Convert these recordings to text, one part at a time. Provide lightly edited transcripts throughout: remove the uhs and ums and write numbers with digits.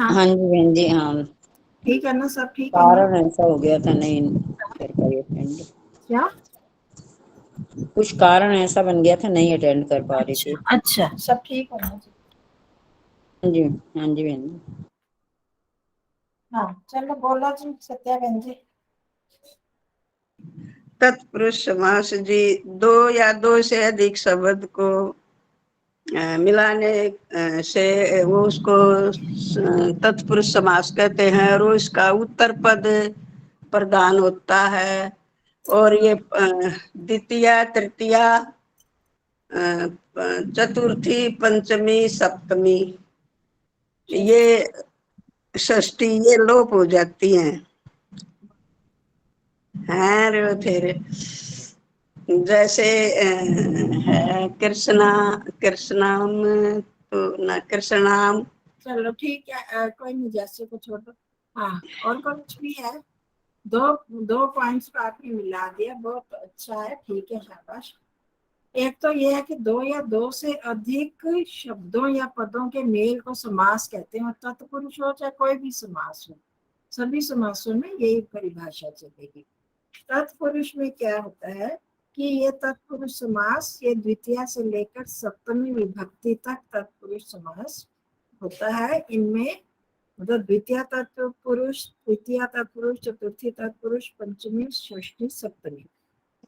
हाँ जी बहन जी, हाँ ठीक है ना, सब ठीक है ना? कारण ऐसा हो गया था, नहीं कर पाई अटेंड। क्या? कुछ कारण ऐसा बन गया था, नहीं अटेंड कर पा रही थी। अच्छा अच्छा, सब ठीक होना चाहिए। हाँ जी, हाँ जी बहन जी। हाँ चलो बोलो जी सत्या बहन जी। तत्पुरुष समास जी दो या दो से अधिक शब्द को मिलाने से वो उसको तत्पुरुष समास कहते हैं, और इसका उत्तर पद प्रधान होता है। और ये द्वितीया, तृतीया, चतुर्थी, पंचमी, सप्तमी, ये षष्ठी, ये लोप हो जाती हैं। हैं रे थे जैसे है कृष्णा, कृष्णाम, तो न कृष्णाम। चलो ठीक है, कोई नहीं, जैसे को छोड़ दो। हाँ, और कुछ भी है? दो दो पॉइंट्स को आपने मिला दिया, बहुत अच्छा है, ठीक है, शाबाश। एक तो ये है कि दो या दो से अधिक शब्दों या पदों के मेल को समास कहते हैं, और तत्पुरुष हो चाहे कोई भी समास हो, सभी समासों में यही परिभाषा चलेगी। तत्पुरुष में क्या होता है कि ये तत्पुरुष समास ये द्वितीय से लेकर सप्तमी विभक्ति तक तत्पुरुष समास होता है। इनमें मतलब द्वितीय तत्पुरुष, तृतीय तत्पुरुष, चतुर्थी तत्पुरुष, पंचमी, षष्ठी, सप्तमी,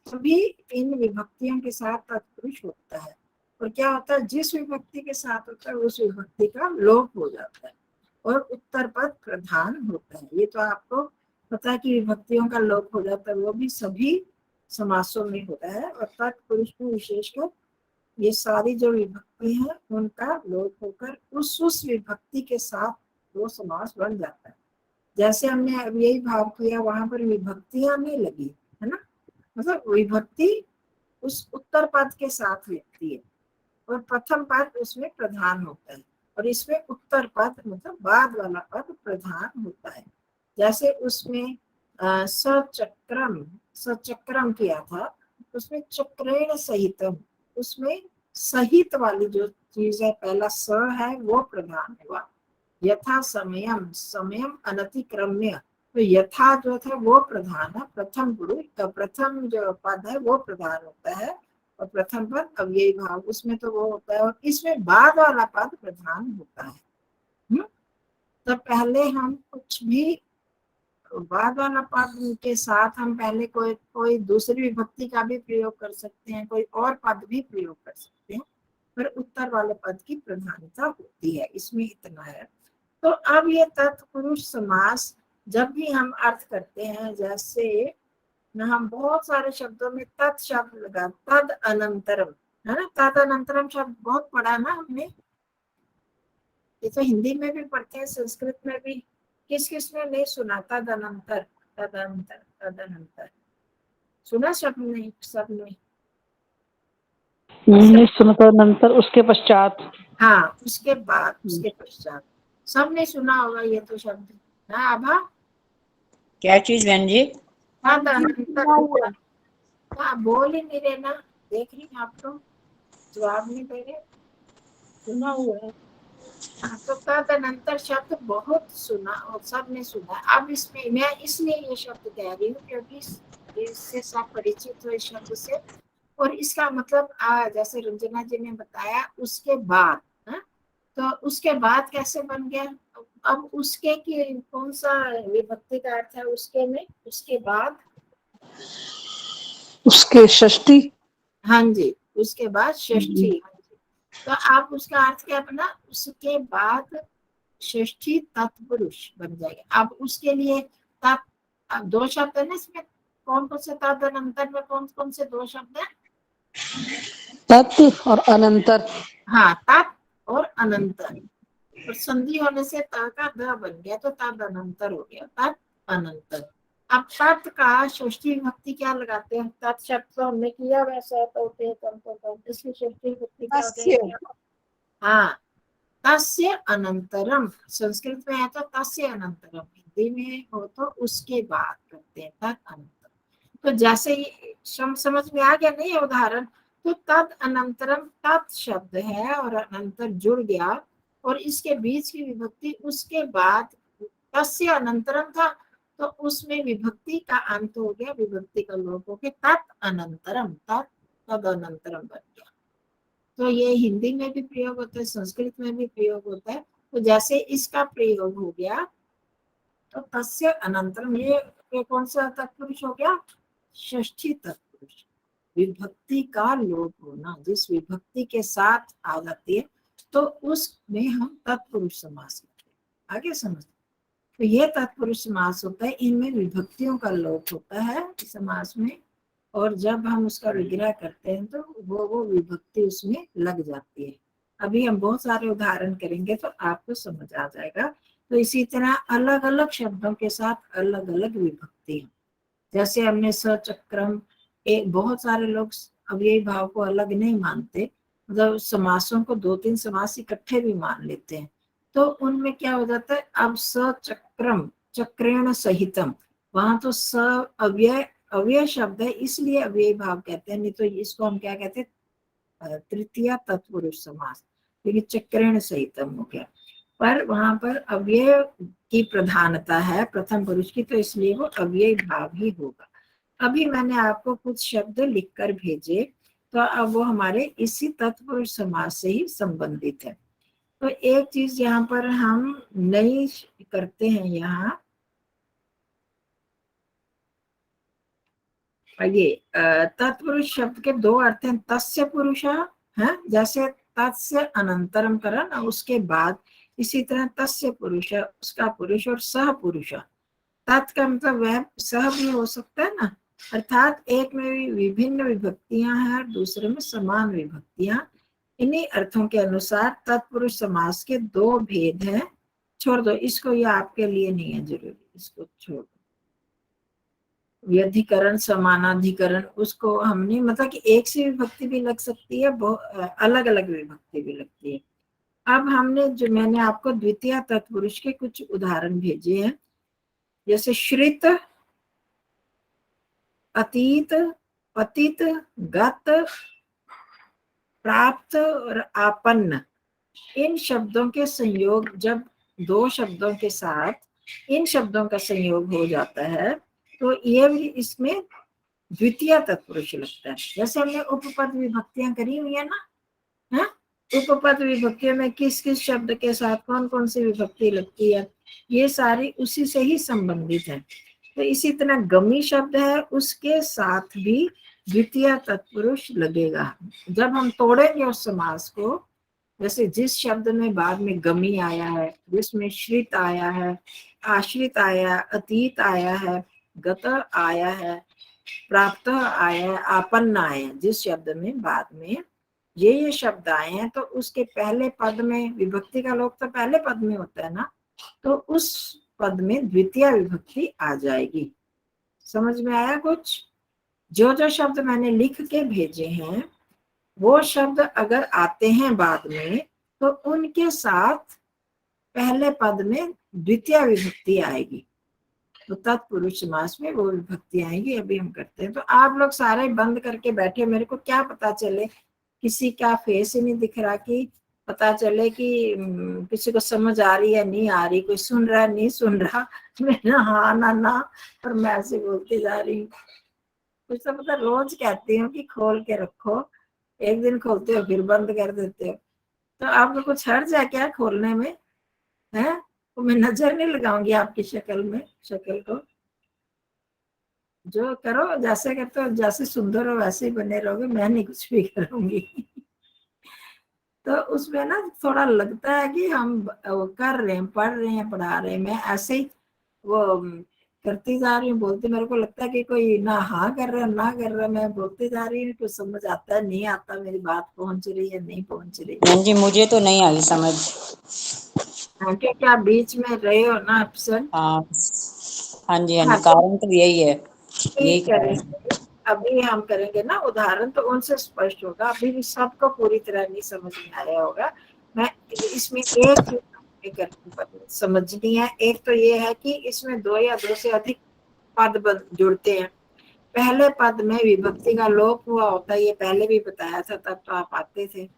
सभी इन विभक्तियों के साथ तत्पुरुष होता है। और क्या होता है, जिस विभक्ति के साथ होता है उस विभक्ति का लोप हो जाता है और उत्तर पद प्रधान होता है। ये तो आपको पता है कि विभक्तियों का लोप हो जाता है, वो भी सभी समासों में होता है। और तत्पुरुष में विशेषकर ये सारी जो विभक्ति है उनका लोप होकर उस विभक्ति के साथ वो समास बन जाता है। जैसे हमने अब यही भाव किया, वहां पर विभक्तियां नहीं लगी है ना, मतलब विभक्ति उस उत्तर पद के साथ लगती है और प्रथम पद उसमें प्रधान होता है, और इसमें उत्तर पद मतलब बाद वाला पद प्रधान होता है। जैसे उसमें सचक्रम, सचक्रम किया था, उसमें चक्रेण सहितम, उसमें सहित वाली जो चीज है, पहला स है वो प्रधान हुआ। यथा समयम, समयम अनतिक्रम्य, तो यथा जो था वो प्रधान है, प्रथम पुरुष का प्रथम जो पद है वो प्रधान होता है, और प्रथम पद अव्ययी भाव उसमें तो वो होता है, और इसमें बाद वाला पद प्रधान होता है। तो पहले हम कुछ भी बाद वाला पद के साथ हम पहले कोई कोई दूसरी विभक्ति का भी प्रयोग कर सकते हैं, कोई और पद भी प्रयोग कर सकते हैं, पर उत्तर वाले पद की प्रधानता होती है, इसमें इतना है। तो अब ये तत्पुरुष समास जब भी हम अर्थ करते हैं, जैसे न हम बहुत सारे शब्दों में तत् शब्द लगा, तद अनंतरम है ना, तद अनंतरम शब्द बहुत पढ़ा ना हमने, ये तो हिंदी में भी पढ़ते हैं, संस्कृत में भी। किस किस ने नहीं सुना तद अनंतर, तद अनंतर, तद अनंतर सुना शब्द? नहीं, सब ने नहीं सुना था। नंतर उसके पश्चात, हाँ उसके बाद, उसके पश्चात, सब ने सुना होगा ये तो शब्द। हाँ आभा, क्या चीज बहन जी? तद अनंतर। हाँ बोल ही नहीं रहे ना, देख रही आप तो जवाब नहीं दे रहे, सुना हुआ है। हाँ, तो तदनंतर शब्द बहुत सुना और सबने सुना। अब इसमें मैं इसलिए ये शब्द कह रही हूँ क्योंकि इससे सब परिचित हो इस शब्द से, और इसका मतलब जैसे रंजना जी ने बताया उसके बाद, हा? तो उसके बाद कैसे बन गया? अब उसके की कौन सा विभक्ति का अर्थ है उसके में? उसके बाद, उसके षष्ठी। हाँ जी, उसके बाद षष्ठी। तो आप उसका अर्थ क्या बना? उसके बाद षष्ठी तत्पुरुष बन जाएगा। अब उसके लिए तत्, अब दो शब्द है ना इसमें, कौन कौन से तदनंतर में कौन कौन से दो शब्द है? तत् और अनंतर। हाँ, तत् और अनंतर, और संधि होने से त का द बन गया तो तद अनंतर हो गया, तत् अनंतर। अब तत् का षष्ठी विभक्ति क्या लगाते हैं? तत् शब्द तो हमने किया वैसा तो होते हैं कम तो कम, इसकी षष्ठी विभक्ति क्या हो जाएगी? हाँ, तस्य अनंतरम, संस्कृत में है तो तस्य अनंतरम, हिंदी में हो तो उसके बाद करते हैं तद अनंतरम। तो जैसे ये समझ में आ गया नहीं उदाहरण? तो तद अनंतरम, तत् शब्द है और अनंतर जुड़ गया, और इसके बीच की विभक्ति उसके बाद तस्य अनंतरम था, तो उसमें विभक्ति का अंत हो गया, विभक्ति का लोप हो गया, तत् अनंतरम, तद अनंतरम बन गया। तो ये हिंदी में भी प्रयोग होता है, संस्कृत में भी प्रयोग होता है। तो जैसे इसका प्रयोग हो गया तो तस्य अनंतरम, ये कौन सा तत्पुरुष हो गया? षष्ठी तत्पुरुष। विभक्ति का लोप होना, जिस विभक्ति के साथ आ जाती है तो उसमें हम तत्पुरुष समास करते हैं। आगे समझ। तो ये तत्पुरुष समास होता है, इनमें विभक्तियों का लोप होता है समास में, और जब हम उसका विग्रह करते हैं तो वो विभक्ति उसमें लग जाती है। अभी हम बहुत सारे उदाहरण करेंगे तो आपको समझ आ जाएगा। तो इसी तरह अलग अलग शब्दों के साथ अलग अलग विभक्ति, जैसे हमने सचक्रम, एक बहुत सारे लोग अव्ययी भाव को अलग नहीं मानते, मतलब समासों को 2-3 समास इकट्ठे भी मान लेते हैं। तो उनमें क्या हो जाता है, अब सचक्रम चक्रेण सहितम, वहां तो स अव्यय शब्द है इसलिए अव्ययी भाव कहते हैं, नहीं तो इसको हम क्या कहते हैं, तृतीय तत्पुरुष समास, क्योंकि चक्रेण सहितम हो गया। पर वहां पर अव्यय की प्रधानता है प्रथम पुरुष की, तो इसलिए वो अव्ययी भाव ही होगा। अभी मैंने आपको कुछ शब्द लिखकर भेजे, तो अब वो हमारे इसी तत्पुरुष समास से ही संबंधित है। तो एक चीज यहाँ पर हम नहीं करते हैं, यहाँ ये तत्पुरुष शब्द के 2 अर्थ हैं, तस्य पुरुष है, जैसे तस्य अनंतरम करण और उसके बाद, इसी तरह तस्य पुरुष, उसका पुरुष, और सह पुरुष। तत् का मतलब वह सह भी हो सकता है ना, अर्थात एक में भी विभिन्न विभक्तियां हैं और दूसरे में समान विभक्तियां। इन्हीं अर्थों के अनुसार तत्पुरुष समास के 2 भेद हैं। छोड़ दो इसको, ये आपके लिए नहीं है जरूरी, इसको छोड़ दो। व्यधिकरण समानाधिकरण, उसको हमने मतलब कि एक से विभक्ति भी लग सकती है, अलग अलग विभक्ति भी लगती है। अब हमने जो मैंने आपको द्वितीय तत्पुरुष के कुछ उदाहरण भेजे हैं, जैसे श्रित, अतीत, पतित, गत, प्राप्त और आपन्न। इन शब्दों के संयोग, जब 2 शब्दों के साथ इन शब्दों का संयोग हो जाता है तो ये भी इसमें द्वितीय तत्पुरुष लगता है। जैसे हमने उपपद विभक्तियां करी हुई है ना, है? उपपद विभक्तियों में किस किस शब्द के साथ कौन कौन सी विभक्ति लगती है, ये सारी उसी से ही संबंधित है। तो इसी तरह गमी शब्द है, उसके साथ भी द्वितीय तत्पुरुष लगेगा। जब हम तोड़ेंगे उस समास को, जैसे जिस शब्द में बाद में गमी आया है, जिसमें श्रित आया है, आश्रित आया, अतीत आया है, गत आया है, प्राप्त आया है, आपन्न आया है, जिस शब्द में बाद में ये शब्द आए हैं, तो उसके पहले पद में विभक्ति का लोप तो पहले पद में होता है ना, तो उस पद में द्वितीय विभक्ति आ जाएगी। समझ में आया कुछ? जो जो शब्द मैंने लिख के भेजे हैं वो शब्द अगर आते हैं बाद में, तो उनके साथ पहले पद में द्वितीय विभक्ति आएगी, तो तत्पुरुष समास में वो विभक्ति आएगी। अभी हम करते हैं। तो आप लोग सारे बंद करके बैठे, मेरे को क्या पता चले, किसी का फेस ही नहीं दिख रहा कि पता चले कि किसी को समझ आ रही है नहीं आ रही, कोई सुन रहा है नहीं सुन रहा, मैं ना हाँ ना और मैं ऐसे बोलती जा रही हूँ। कुछ तो पता, रोज कहती हूँ कि खोल के रखो, एक दिन खोलते हो फिर बंद कर देते हो। तो आपको कुछ हर्ज है क्या खोलने में? है तो मैं नजर नहीं लगाऊंगी आपकी शक्ल को। जो करो, जैसे करते हो, जैसे सुंदर हो वैसे ही बने रहोगे, मैं नहीं कुछ भी करूंगी। तो उसमें ना थोड़ा लगता है कि हम कर रहे हैं, पढ़ रहे हैं, पढ़ा रहे हैं, मैं ऐसे ही वो करती जा रही हूँ, बोलती, मेरे को लगता है कि कोई ना हाँ कर रहा ना कर रहा, मैं बोलती जा रही हूँ, कुछ समझ आता है नहीं आता, मेरी बात पहुंच रही है नहीं पहुंच रही। हाँ जी, मुझे तो नहीं आई समझ। क्योंकि आप बीच में रहे हो ना अक्सर। हाँ जी, हाँ, कारण तो यही है, यही करेंगे। अभी हम करेंगे ना उदाहरण, तो उनसे स्पष्ट होगा। अभी भी सबको पूरी तरह नहीं समझ में आया होगा। मैं इसमें एक समझनी है, एक तो ये है कि इसमें 2 या 2 से अधिक पद जुड़ते हैं। पहले पद में विभक्ति का लोप हुआ होता है, ये पहले भी बताया था, तब तो आप आते थे।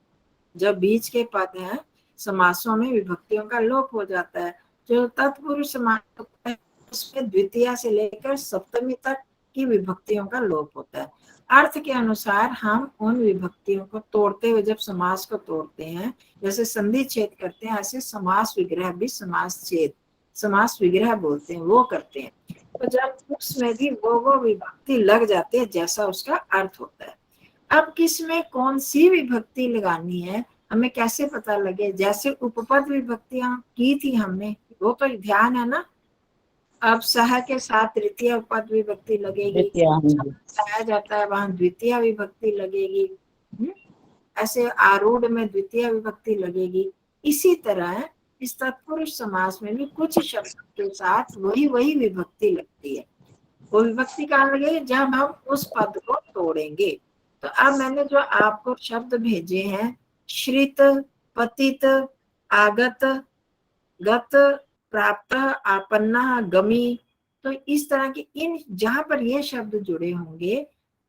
जब बीच के पद हैं समासों में विभक्तियों का लोप हो जाता है। जो तत्पुरुष समास होता है उसमें द्वितीया से लेकर सप्तमी तक की विभक्तियों का लोप होता है। अर्थ के अनुसार हम उन विभक्तियों को तोड़ते हुए जब समास को तोड़ते हैं, जैसे संधि छेद करते हैं, ऐसे समास विग्रह भी समास छेद, समास विग्रह बोलते हैं, वो करते हैं। तो जब उसमें भी वो विभक्ति लग जाती है जैसा उसका अर्थ होता है। अब किस में कौन सी विभक्ति लगानी है हमें कैसे पता लगे? जैसे उपपद विभक्तियां की थी हमने, वो तो ध्यान है ना। अब सह के साथ तृतीय उपपद विभक्ति लगेगी, बताया जाता है वहां द्वितीय विभक्ति लगेगी। ऐसे आरूढ़ में द्वितीय विभक्ति लगेगी। इसी तरह इस तत्पुरुष समास में भी कुछ शब्द के साथ वही विभक्ति लगती है। वो विभक्ति कहाँ लगेगी? जब हम उस पद को तोड़ेंगे। तो अब मैंने जो आपको शब्द भेजे हैं, श्रित, पतित, आगत, गत, प्राप्त, आपन्ना, गमी, तो इस तरह के इन जहां पर ये शब्द जुड़े होंगे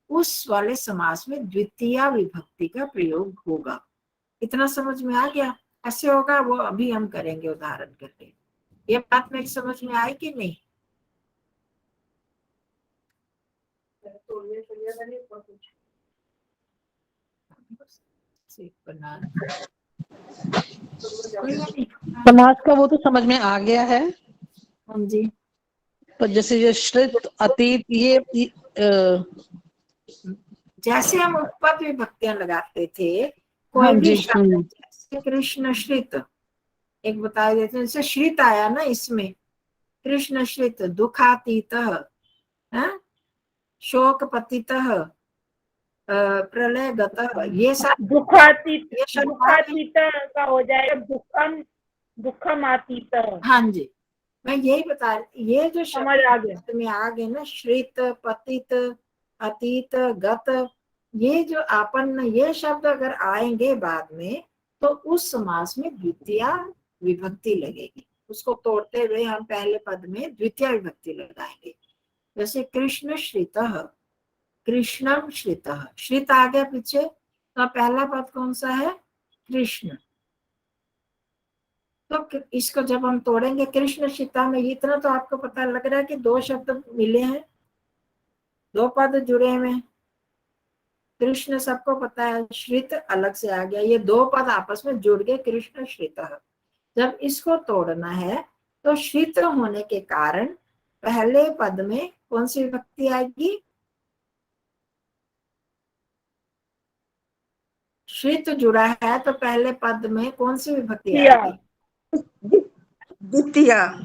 उस वाले समास में द्वितीय विभक्ति का प्रयोग होगा। इतना समझ में आ गया? ऐसे होगा वो अभी हम करेंगे उदाहरण करके। ये बात मेरी समझ में आई कि नहीं? समाज का वो तो समझ में आ गया है। हाँ जी। पर जैसे ये श्रित, अतीत, ये जैसे हम उपपद विभक्तियां लगाते थे, हाँ कोई भी जी, शब्द, जैसे कृष्ण श्रित, एक बता देते हैं, जैसे श्रित आया ना इसमें, कृष्ण श्रित, दुखातीत, शोक पतित, प्रलय गत, ये सब दुखातीत, ये शब्द दुखातीत का हो जाएगा दुखम आतीत। हाँ जी, मैं यही बता रही, ये जो समझ आ गया। शब्द में आ गए ना, श्रित, पतित, अतीत, गत, ये जो आपन्न, ये शब्द अगर आएंगे बाद में तो उस समास में द्वितीय विभक्ति लगेगी। उसको तोड़ते हुए हम पहले पद में द्वितीय विभक्ति लगाएंगे। जैसे कृष्ण श्रितः, कृष्णम श्रितः, श्रित आ गया पीछे, तो पहला पद कौन सा है? कृष्ण। तो इसको जब हम तोड़ेंगे कृष्ण श्रिता में, इतना तो आपको पता लग रहा है कि दो शब्द मिले हैं, दो पद जुड़े हुए हैं। कृष्ण सबको पता है, श्रित अलग से आ गया, ये दो पद आपस में जुड़ गए, कृष्ण श्रितः। जब इसको तोड़ना है तो श्रित होने के कारण पहले पद में कौन सी विभक्ति आएगी? श्रित जुड़ा है तो पहले पद में कौन सी विभक्ति आएगी? द्वितीय। हाँ,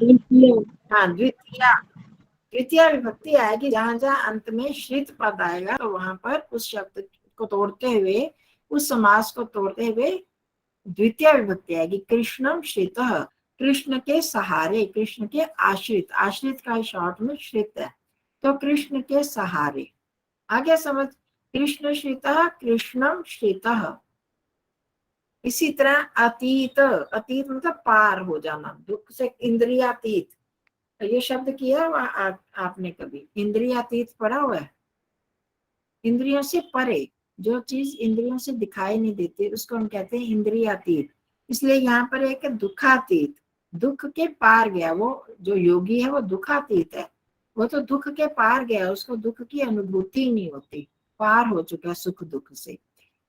द्वितीय विभक्ति आएगी। जहां जहां अंत में श्रित पद आएगा तो वहां पर उस शब्द को तोड़ते हुए, उस समास को तोड़ते हुए द्वितीय विभक्ति आएगी। कृष्णम श्रितः, कृष्ण के सहारे, कृष्ण के आश्रित, आश्रित का शॉर्ट में श्रित है, तो कृष्ण के सहारे। आगे समझ, कृष्ण श्रितः, कृष्णम श्रितः। इसी तरह अतीत, अतीत मतलब पार हो जाना, दुख से इंद्रियातीत, ये शब्द किया आपने कभी? इंद्रियातीत पढ़ा हुआ है? इंद्रियों से परे, जो चीज इंद्रियों से दिखाई नहीं देती उसको हम कहते हैं इंद्रियातीत। इसलिए यहाँ पर एक दुखातीत, दुख के पार गया, वो जो योगी है वो दुखातीत है, वो तो दुख के पार गया, उसको दुख की अनुभूति नहीं होती, पार हो चुका सुख दुख से,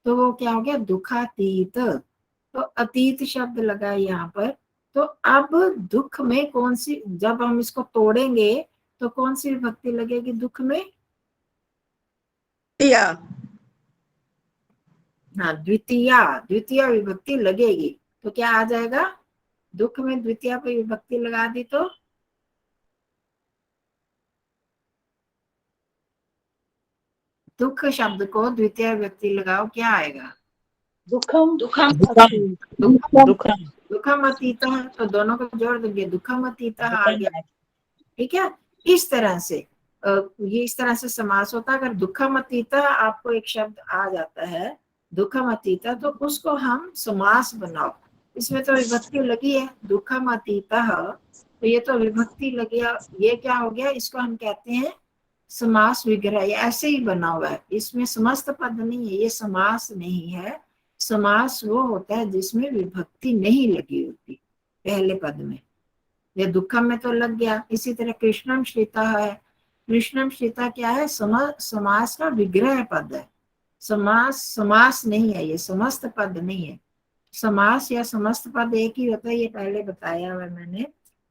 तो वो क्या हो गया? दुखातीत। तो अतीत शब्द लगा यहाँ पर। तो अब दुख में कौन सी, जब हम इसको तोड़ेंगे तो कौन सी विभक्ति लगेगी दुख में? हाँ, द्वितीय विभक्ति लगेगी। तो क्या आ जाएगा? दुख में द्वितीय पे विभक्ति लगा दी तो दुख शब्द को द्वितीय विभक्ति लगाओ, क्या आएगा? दुखम, दुखम अतीत, तो दोनों को जोड़ देंगे, दुखम अतीत आ गया। ठीक है, इस तरह से ये इस तरह से समास होता है। अगर दुखम अतीत आपको एक शब्द आ जाता है, दुखम अतीत, तो उसको हम समास बनाओ। इसमें तो विभक्ति लगी है, दुखम अतीत, तो ये तो विभक्ति लगी है, ये क्या हो गया? इसको हम कहते हैं समास विग्रह। ये ऐसे ही बना हुआ है, इसमें समस्त पद नहीं है, ये समास नहीं है, समास वो होता है जिसमें विभक्ति नहीं लगी होती पहले पद में। ये दुखम में तो लग गया। इसी तरह कृष्णम श्रिता है, कृष्णम श्रिता क्या है, समास का विग्रह पद है। समास नहीं है, ये समस्त पद नहीं है। समास या समस्त पद एक ही होता है, ये पहले बताया हुआ मैंने।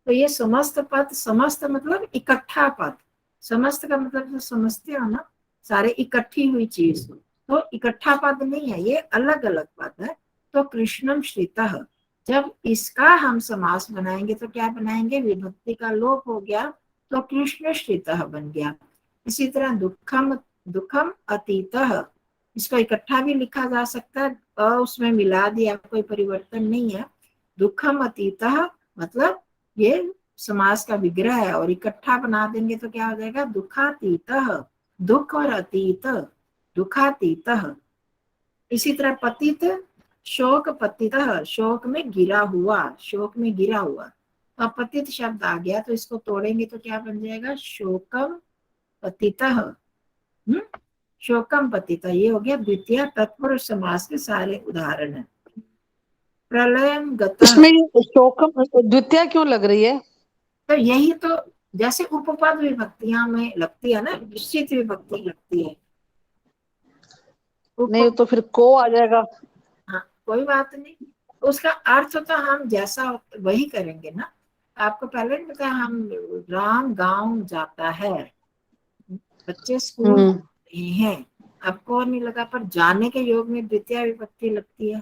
तो ये समस्त पद, समस्त मतलब इकट्ठा पद, समस्त का मतलब तो समझते हो ना, सारे इकट्ठी हुई चीज हो, तो इकट्ठा पद नहीं है, ये अलग अलग पद है। तो कृष्णम श्रितः, जब इसका हम समास बनाएंगे तो क्या बनाएंगे, विभक्ति का लोप हो गया तो कृष्ण श्रितः बन गया। इसी तरह दुखम, दुखम अतीतः, इसको इकट्ठा भी लिखा जा सकता है, उसमें मिला दिया, कोई परिवर्तन नहीं है। दुखम अतीतः मतलब ये समास का विग्रह है, और इकट्ठा बना देंगे तो क्या हो जाएगा, दुखातीतः, दुख और अतीत, दुखातीतः। इसी तरह पतित, शोक पतितः, शोक में गिरा हुआ, शोक में गिरा हुआ। तो अब पतित शब्द आ गया तो इसको तोड़ेंगे तो क्या बन जाएगा, शोकम पतितः। शोकम पतितः, ये हो गया द्वितीय तत्पुरुष समास के सारे उदाहरण है। प्रलयम गतः, इसमें ये शोकम द्वितीय क्यों लग रही है? तो यही तो जैसे उपपद विभक्तियां में लगती है ना, निश्चित विभक्ति लगती है। नहीं तो फिर को आ जाएगा। हाँ कोई बात नहीं, उसका अर्थ तो हम जैसा वही करेंगे ना। आपको पहले भी बताया, हम राम गांव जाता है, बच्चे स्कूल जाते हैं, आपको नहीं लगा, पर जाने के योग में द्वितीय विभक्ति लगती है,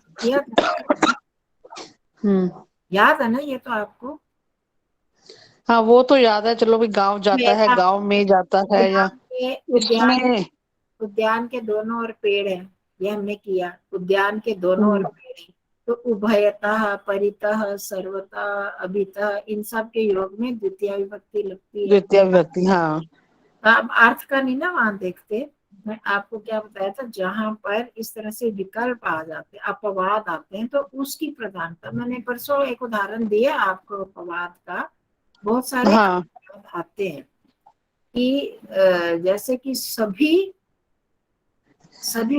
याद है ना ये तो आपको। हाँ वो तो याद है, चलो भी गांव जाता है, गांव में जाता है, या उद्यान, उसमें उद्यान के दोनों ओर पेड़ है, ये हमने किया, उद्यान के दोनों ओर पेड़ है। तो उभयतः, परितः, सर्वतः, अभितः, इन सब के योग में द्वितीय विभक्ति लगती है। द्वितीय विभक्ति, हाँ। अब अर्थ का नहीं ना वहां देखते, मैं आपको क्या बताया था, जहां पर इस तरह से विकल्प आ जाते हैं, अपवाद आते हैं, तो उसकी प्रधानता, मैंने परसों एक उदाहरण दिया आपको अपवाद का, बहुत सारे हाँ अपवाद आते हैं कि जैसे कि सभी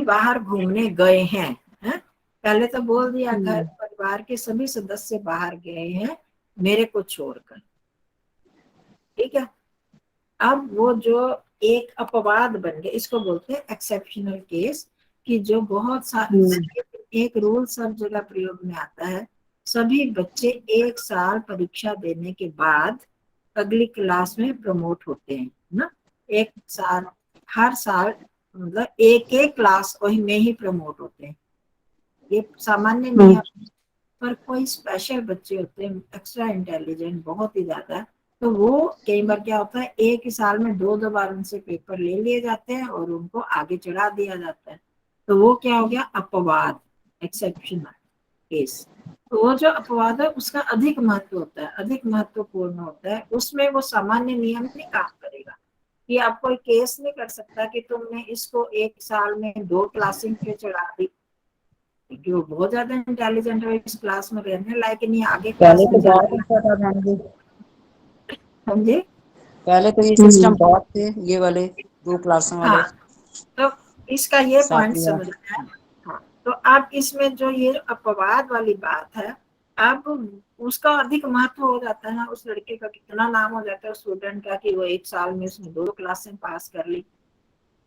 बाहर घूमने गए हैं, है? पहले तो बोल दिया घर परिवार के सभी सदस्य बाहर गए हैं मेरे को छोड़कर, ठीक है। अब वो जो एक अपवाद बन गया, इसको बोलते हैं एक्सेप्शनल केस, कि जो बहुत सारे, एक रूल सब जगह प्रयोग में आता है, सभी बच्चे एक साल परीक्षा देने के बाद अगली क्लास में प्रमोट होते हैं ना, एक साल, हर साल मतलब एक एक क्लास वही में ही प्रमोट होते हैं, ये सामान्य नियम। पर कोई स्पेशल बच्चे होते हैं, एक्स्ट्रा इंटेलिजेंट बहुत ही ज्यादा, तो वो कई बार क्या होता है, एक ही साल में दो दो बार उनसे पेपर ले लिए जाते हैं और उनको आगे चढ़ा दिया जाता है। तो वो क्या हो गया, अपवाद, एक्सेप्शनल केस। तो वो जो अपवाद है उसका अधिक महत्व होता है, अधिक महत्वपूर्ण होता है, उसमें वो सामान्य नियम नहीं काम करेगा। कि आप कोई केस नहीं कर सकता कि तुमने इसको एक साल में 2 क्लासें क्यों चढ़ा दी, क्योंकि वो बहुत ज्यादा इंटेलिजेंट है, इस क्लास में रहने लायक नहीं, आगे क्लास पहले में तो बहुत जाना, अच्छा था बहन जी, समझे। पहले तो ये सिस्टम बहुत थे, ये वाले 2 क्लासों वाले हाँ तो इसका ये पॉइंट सातवीं समझना है। हाँ तो अब इसमें जो ये अपवाद वाली बात है, अब उसका अधिक महत्व हो जाता है ना, उस लड़के का कितना नाम हो जाता है स्टूडेंट का, कि वो एक साल में उसने 2 क्लासें पास कर ली।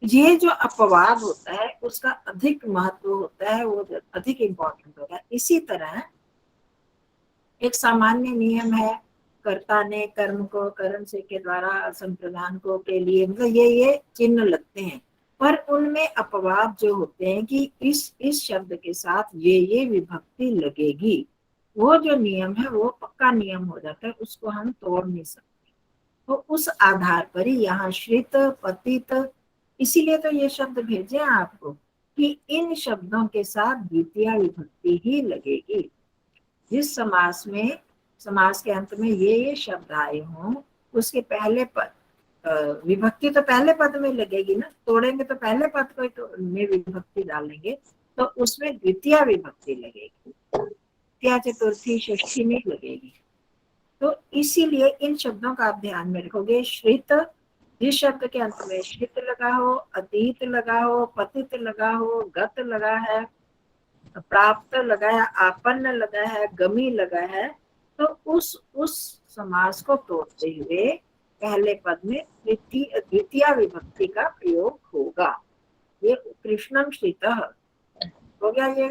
ये जो अपवाद होता है उसका अधिक महत्व होता है, वो अधिक इम्पोर्टेंट होता है। इसी तरह एक सामान्य नियम है, कर्ता ने कर्म को कर्म से के द्वारा संप्रदान को के लिए, मतलब ये चिन्ह लगते हैं, पर उनमें अपवाद जो होते हैं कि इस शब्द के साथ ये विभक्ति लगेगी, वो जो नियम है वो पक्का नियम हो जाता है, उसको हम तोड़ नहीं सकते। तो उस आधार पर ही यहाँ श्रित, पतित, इसीलिए तो ये शब्द भेजे आपको कि इन शब्दों के साथ द्वितीय विभक्ति ही लगेगी। जिस समास में, समास के अंत में ये शब्द आए हों, उसके पहले पद, विभक्ति तो पहले पद में लगेगी ना, तोड़ेंगे तो पहले पद को तो में विभक्ति डालेंगे, तो उसमें द्वितीय विभक्ति लगेगी, तृतीया चतुर्थी षष्ठी में लगेगी। तो इसीलिए इन शब्दों का आप ध्यान में रखोगे। श्रित, जिस शब्द के अंत में श्रित लगा हो, अतीत लगा हो, पतित लगा हो, गत लगा है, प्राप्त लगाया, आपन्न लगा है, गमी लगा है, तो उस समास को तोड़ते हुए पहले पद में द्वितीय विभक्ति का प्रयोग होगा। ये कृष्णम श्रितः हो गया, ये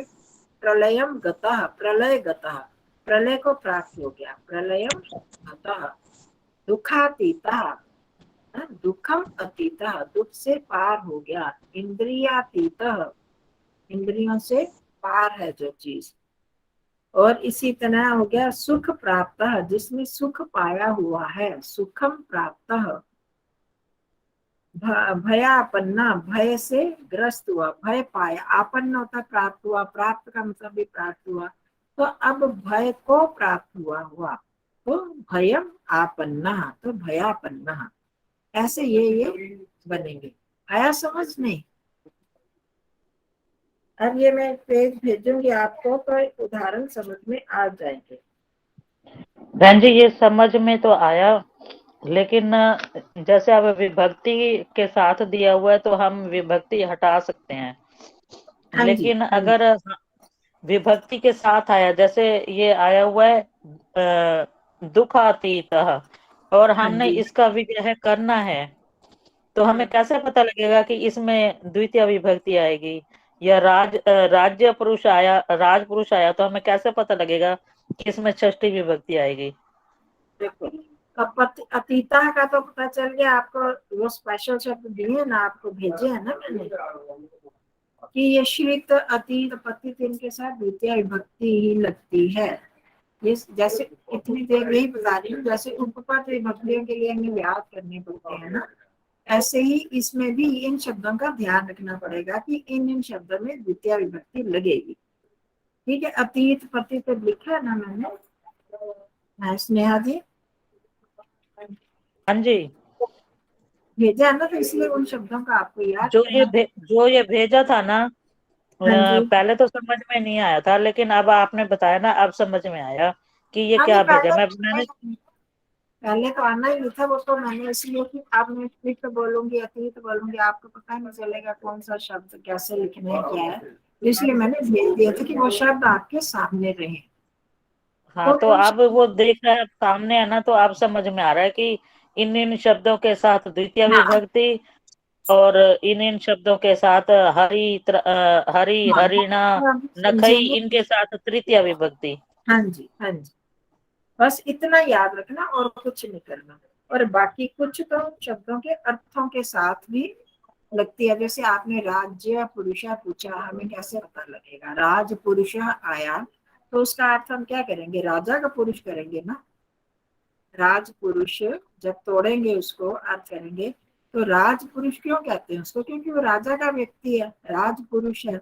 प्रलयम गतः, प्रलय गतः, प्रलय को प्राप्त हो गया, प्रलयम गतः, दुखातीतः, दुखम अतीतः, दुख से पार हो गया, इंद्रियातीतः, इंद्रियों से पार है जो चीज, और इसी तरह हो गया सुख प्राप्त, जिसमें सुख पाया हुआ है, सुखम प्राप्त, भयापन्ना, भय से ग्रस्त हुआ, भय पाया, आपन्न होता प्राप्त हुआ, प्राप्त का मतलब भी प्राप्त हुआ, तो अब भय को प्राप्त हुआ तो भयम आपन्ना, तो भयापन्ना, ऐसे ये बनेंगे। आया समझ नहीं? अब ये मैं पेज भेजूंगी आपको, तो उदाहरण समझ में आ जाएंगे। बहन जी ये समझ में तो आया, लेकिन जैसे अब विभक्ति के साथ दिया हुआ है तो हम विभक्ति हटा सकते हैं, हाँ जी, लेकिन हाँ जी, अगर विभक्ति के साथ आया, जैसे ये आया हुआ है दुखातीत, और हाँ हमने जी, इसका विग्रह करना है, तो हमें कैसे पता लगेगा कि इसमें द्वितीय विभक्ति आएगी, या राज्य पुरुष आया, राज पुरुष आया, तो हमें कैसे पता लगेगा कि इसमें षष्ठी विभक्ति आएगी? देखो अतीता का तो पता चल गया आपको, वो स्पेशल शब्द दिए ना, आपको भेजे है ना मैंने, कि ये श्रित अतीत पतित इनके साथ द्वितीय विभक्ति ही लगती है। ये जैसे इतनी देर यही बता रही हूँ, जैसे उपपद विभक्तियों के लिए हमें याद करने पड़ते हैं ना, ऐसे ही इसमें भी इन शब्दों का ध्यान रखना पड़ेगा कि इन शब्दों में द्वितीय विभक्ति लगेगी। ठीक है, अतीत पतित लिखा है ना मैंने, स्नेहा जी हाँ जी, भेजा है ना, तो इसलिए उन शब्दों का आपको याद जो करना। जो ये भेजा था ना, हाँ जी, पहले तो समझ में नहीं आया था, लेकिन अब आपने बताया ना, अब समझ में आया कि ये हाँ जी, क्या भेजा। मैंने पहले तो आना ही नहीं था, वो तो मैंने इसलिए कि आप मैं स्क्रिप्ट बोलूंगी, अतीत बोलूंगी, आपको पता नहीं चलेगा कौन सा शब्द कैसे लिखना है, क्या है, इसलिए मैंने भेज दिया था कि वो शब्द आपके सामने रहे। हाँ, तो उन अब वो देख रहे हैं सामने है ना, तो अब समझ में आ रहा है कि इन शब्दों के साथ द्वितीय हाँ विभक्ति, और इन शब्दों के साथ हरि, हाँ, हरिणा, हम नखई, समझेंगे। इनके साथ तृतीय विभक्ति। हाँ जी, हाँ जी, बस इतना याद रखना और कुछ नहीं करना। और बाकी कुछ तो शब्दों के अर्थों के साथ भी लगती है, जैसे आपने राज्य पुरुष पूछा, हमें कैसे पता लगेगा? राज पुरुष आया तो उसका अर्थ हम क्या करेंगे? राजा का पुरुष करेंगे ना। राज पुरुष जब तोड़ेंगे उसको अर्थ करेंगे, तो राज पुरुष क्यों कहते हैं उसको? क्योंकि वो राजा का व्यक्ति है, राज पुरुष है,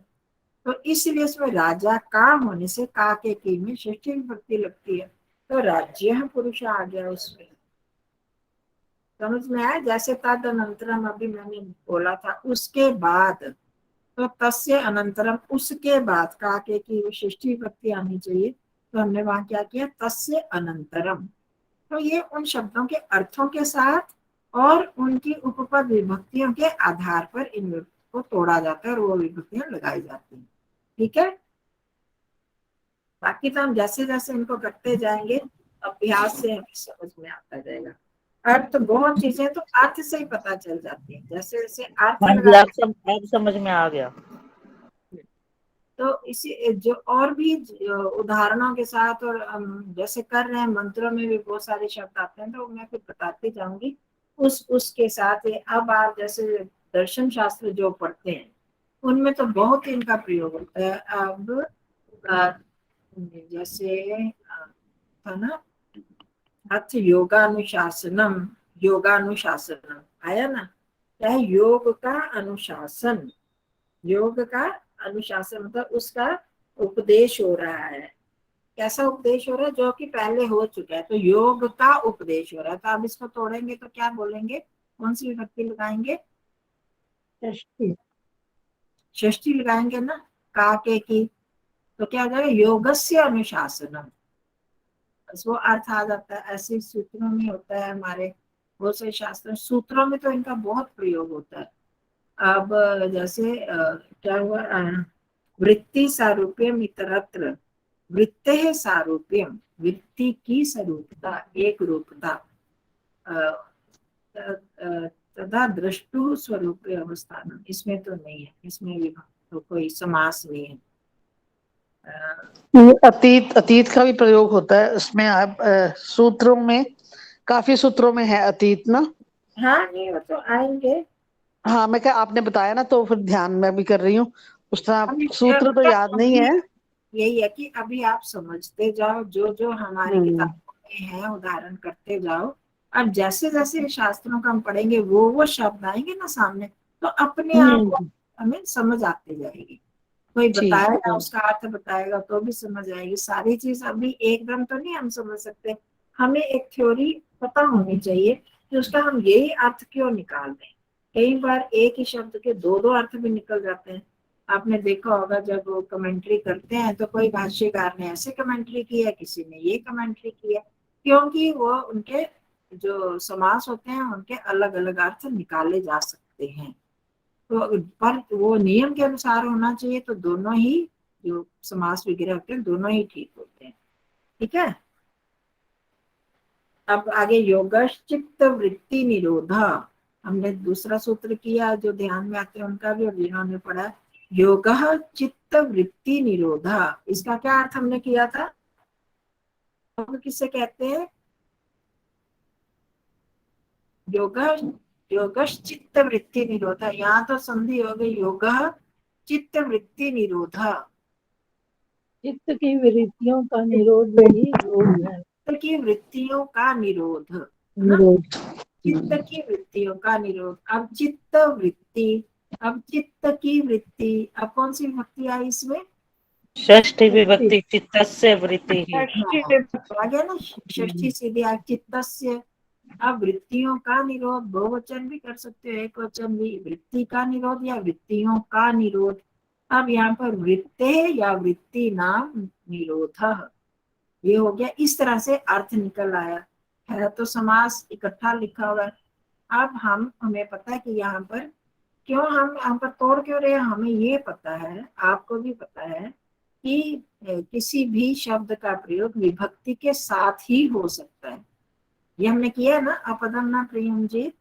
तो इसलिए इसमें राजा का होने से का के की में षष्ठी विभक्ति लगती है, तो राज्य पुरुष आ गया उसमें। समझ में आया? जैसे तद अनंतरम अभी मैंने बोला था, उसके बाद, तो तस्य अनंतरम, उसके बाद का के की षष्ठी विभक्ति आनी चाहिए, तो हमने वहां क्या किया? तस्य अनंतरम। तो ये उन शब्दों के अर्थों के साथ और उनकी उपपद विभक्तियों के आधार पर इन को तोड़ा जाता है और वो विभक्तियां लगाई जाती हैं। ठीक है, बाकी तो हम जैसे जैसे इनको करते जाएंगे, अभ्यास से हमें समझ में आता जाएगा। अर्थ बहुत चीजें तो अर्थ से ही पता चल जाती है, जैसे जैसे अर्थ हाँ जी, लगा, अब समझ में आ गया। तो इसी जो और भी उदाहरणों के साथ, और जैसे कर रहे हैं मंत्रों में भी बहुत सारे शब्द आते हैं, तो मैं फिर बताती जाऊंगी उसके साथ। अब आप जैसे दर्शन शास्त्र जो पढ़ते हैं उनमें तो बहुत इनका प्रयोग होता है। अब जैसे था ना, अर्थ योगानुशासनम, योगानुशासनम आया ना, क्या है? योग का अनुशासन, योग का अनुशासन मतलब उसका उपदेश हो रहा है। कैसा उपदेश हो रहा है? जो कि पहले हो चुका है, तो योग का उपदेश हो रहा है। तो आप इसको तोड़ेंगे तो क्या बोलेंगे? कौन सी विभक्ति लगाएंगे? षष्ठी, षष्ठी लगाएंगे ना, का के की, तो क्या हो जाएगा? योगस्य अनुशासनम, बस वो अर्थ आ जाता है। ऐसे सूत्रों में होता है, हमारे बहुत से शास्त्र सूत्रों में तो इनका बहुत प्रयोग होता है। अब जैसे क्या हुआ, वृत्ति सारूप्यम इतरत्र, वृत्तेः सारूप्यम, वृत्ति की स्वरूपता, एक रूपता, तथा द्रष्टु स्वरूप अवस्थान, इसमें तो नहीं है, इसमें भी तो कोई समास नहीं है। ये अतीत अतीत का भी प्रयोग होता है उसमें। आप सूत्रों में, काफी सूत्रों में है अतीत ना। हाँ नहीं वो तो आएंगे। हाँ, मैं क्या आपने बताया ना तो फिर ध्यान में भी कर रही हूँ। उस तरह सूत्र तो मतलब याद नहीं है। यही है कि अभी आप समझते जाओ, जो जो हमारी किताबों में है उदाहरण करते जाओ। अब जैसे जैसे शास्त्रों का हम पढ़ेंगे वो शब्द आएंगे ना सामने, तो अपने आप हमें समझ आती जाएगी। कोई ठीक बताएगा, है। उसका अर्थ बताएगा तो भी समझ आएगी। सारी चीज अभी एकदम तो नहीं हम समझ सकते, हमें एक थ्योरी पता होनी चाहिए कि उसका हम यही अर्थ क्यों निकाल रहे हैं। कई बार एक ही शब्द के दो दो अर्थ भी निकल जाते हैं। आपने देखा होगा जब वो कमेंट्री करते हैं तो कोई भाष्यकार ने ऐसे कमेंट्री की है, किसी ने ये कमेंट्री की है, क्योंकि वो उनके जो समास होते हैं उनके अलग अलग अर्थ निकाले जा सकते हैं। तो पर वो नियम के अनुसार होना चाहिए, तो दोनों ही जो समास वगैरह होते हैं दोनों ही ठीक होते हैं। ठीक है, अब आगे योगश चित्त वृत्ति निरोधा, हमने दूसरा सूत्र किया, जो ध्यान में आते हैं उनका भी, और जिन्होंने पढ़ा योग चित्त वृत्ति निरोधा, इसका क्या अर्थ हमने किया था? किससे कहते हैं? योग योगश चित्त वृत्ति निरोधा, यहाँ तो संधि हो गई योग चित्त वृत्ति निरोधा। चित्त की वृत्तियों का निरोध ही योग है। चित्त की वृत्तियों का निरोध, चित्त की वृत्तियों का निरोध। अब चित्त वृत्ति, अब चित्त की वृत्ति, अब कौन सी विभक्ति आई इसमें? षष्ठी विभक्ति चित्तस्य वृत्ति ही। आ गया ना, षष्ठी सीधी आ, चित्तस्य। अब वृत्तियों का निरोध, बहुवचन भी कर सकते हो, एक वचन भी, वृत्ति का निरोध या वृत्तियों का निरोध। अब यहाँ पर वृत्ते या वृत्ति नाम निरोध, ये हो गया। इस तरह से अर्थ निकल आया है, तो समास इकट्ठा लिखा हुआ है। अब हमें पता है कि यहाँ पर क्यों हम यहाँ पर तोड़ क्यों रहे हैं, हमें ये पता है, आपको भी पता है कि किसी भी शब्द का प्रयोग विभक्ति के साथ ही हो सकता है। ये हमने किया है ना, अपदम ना प्रियंजित,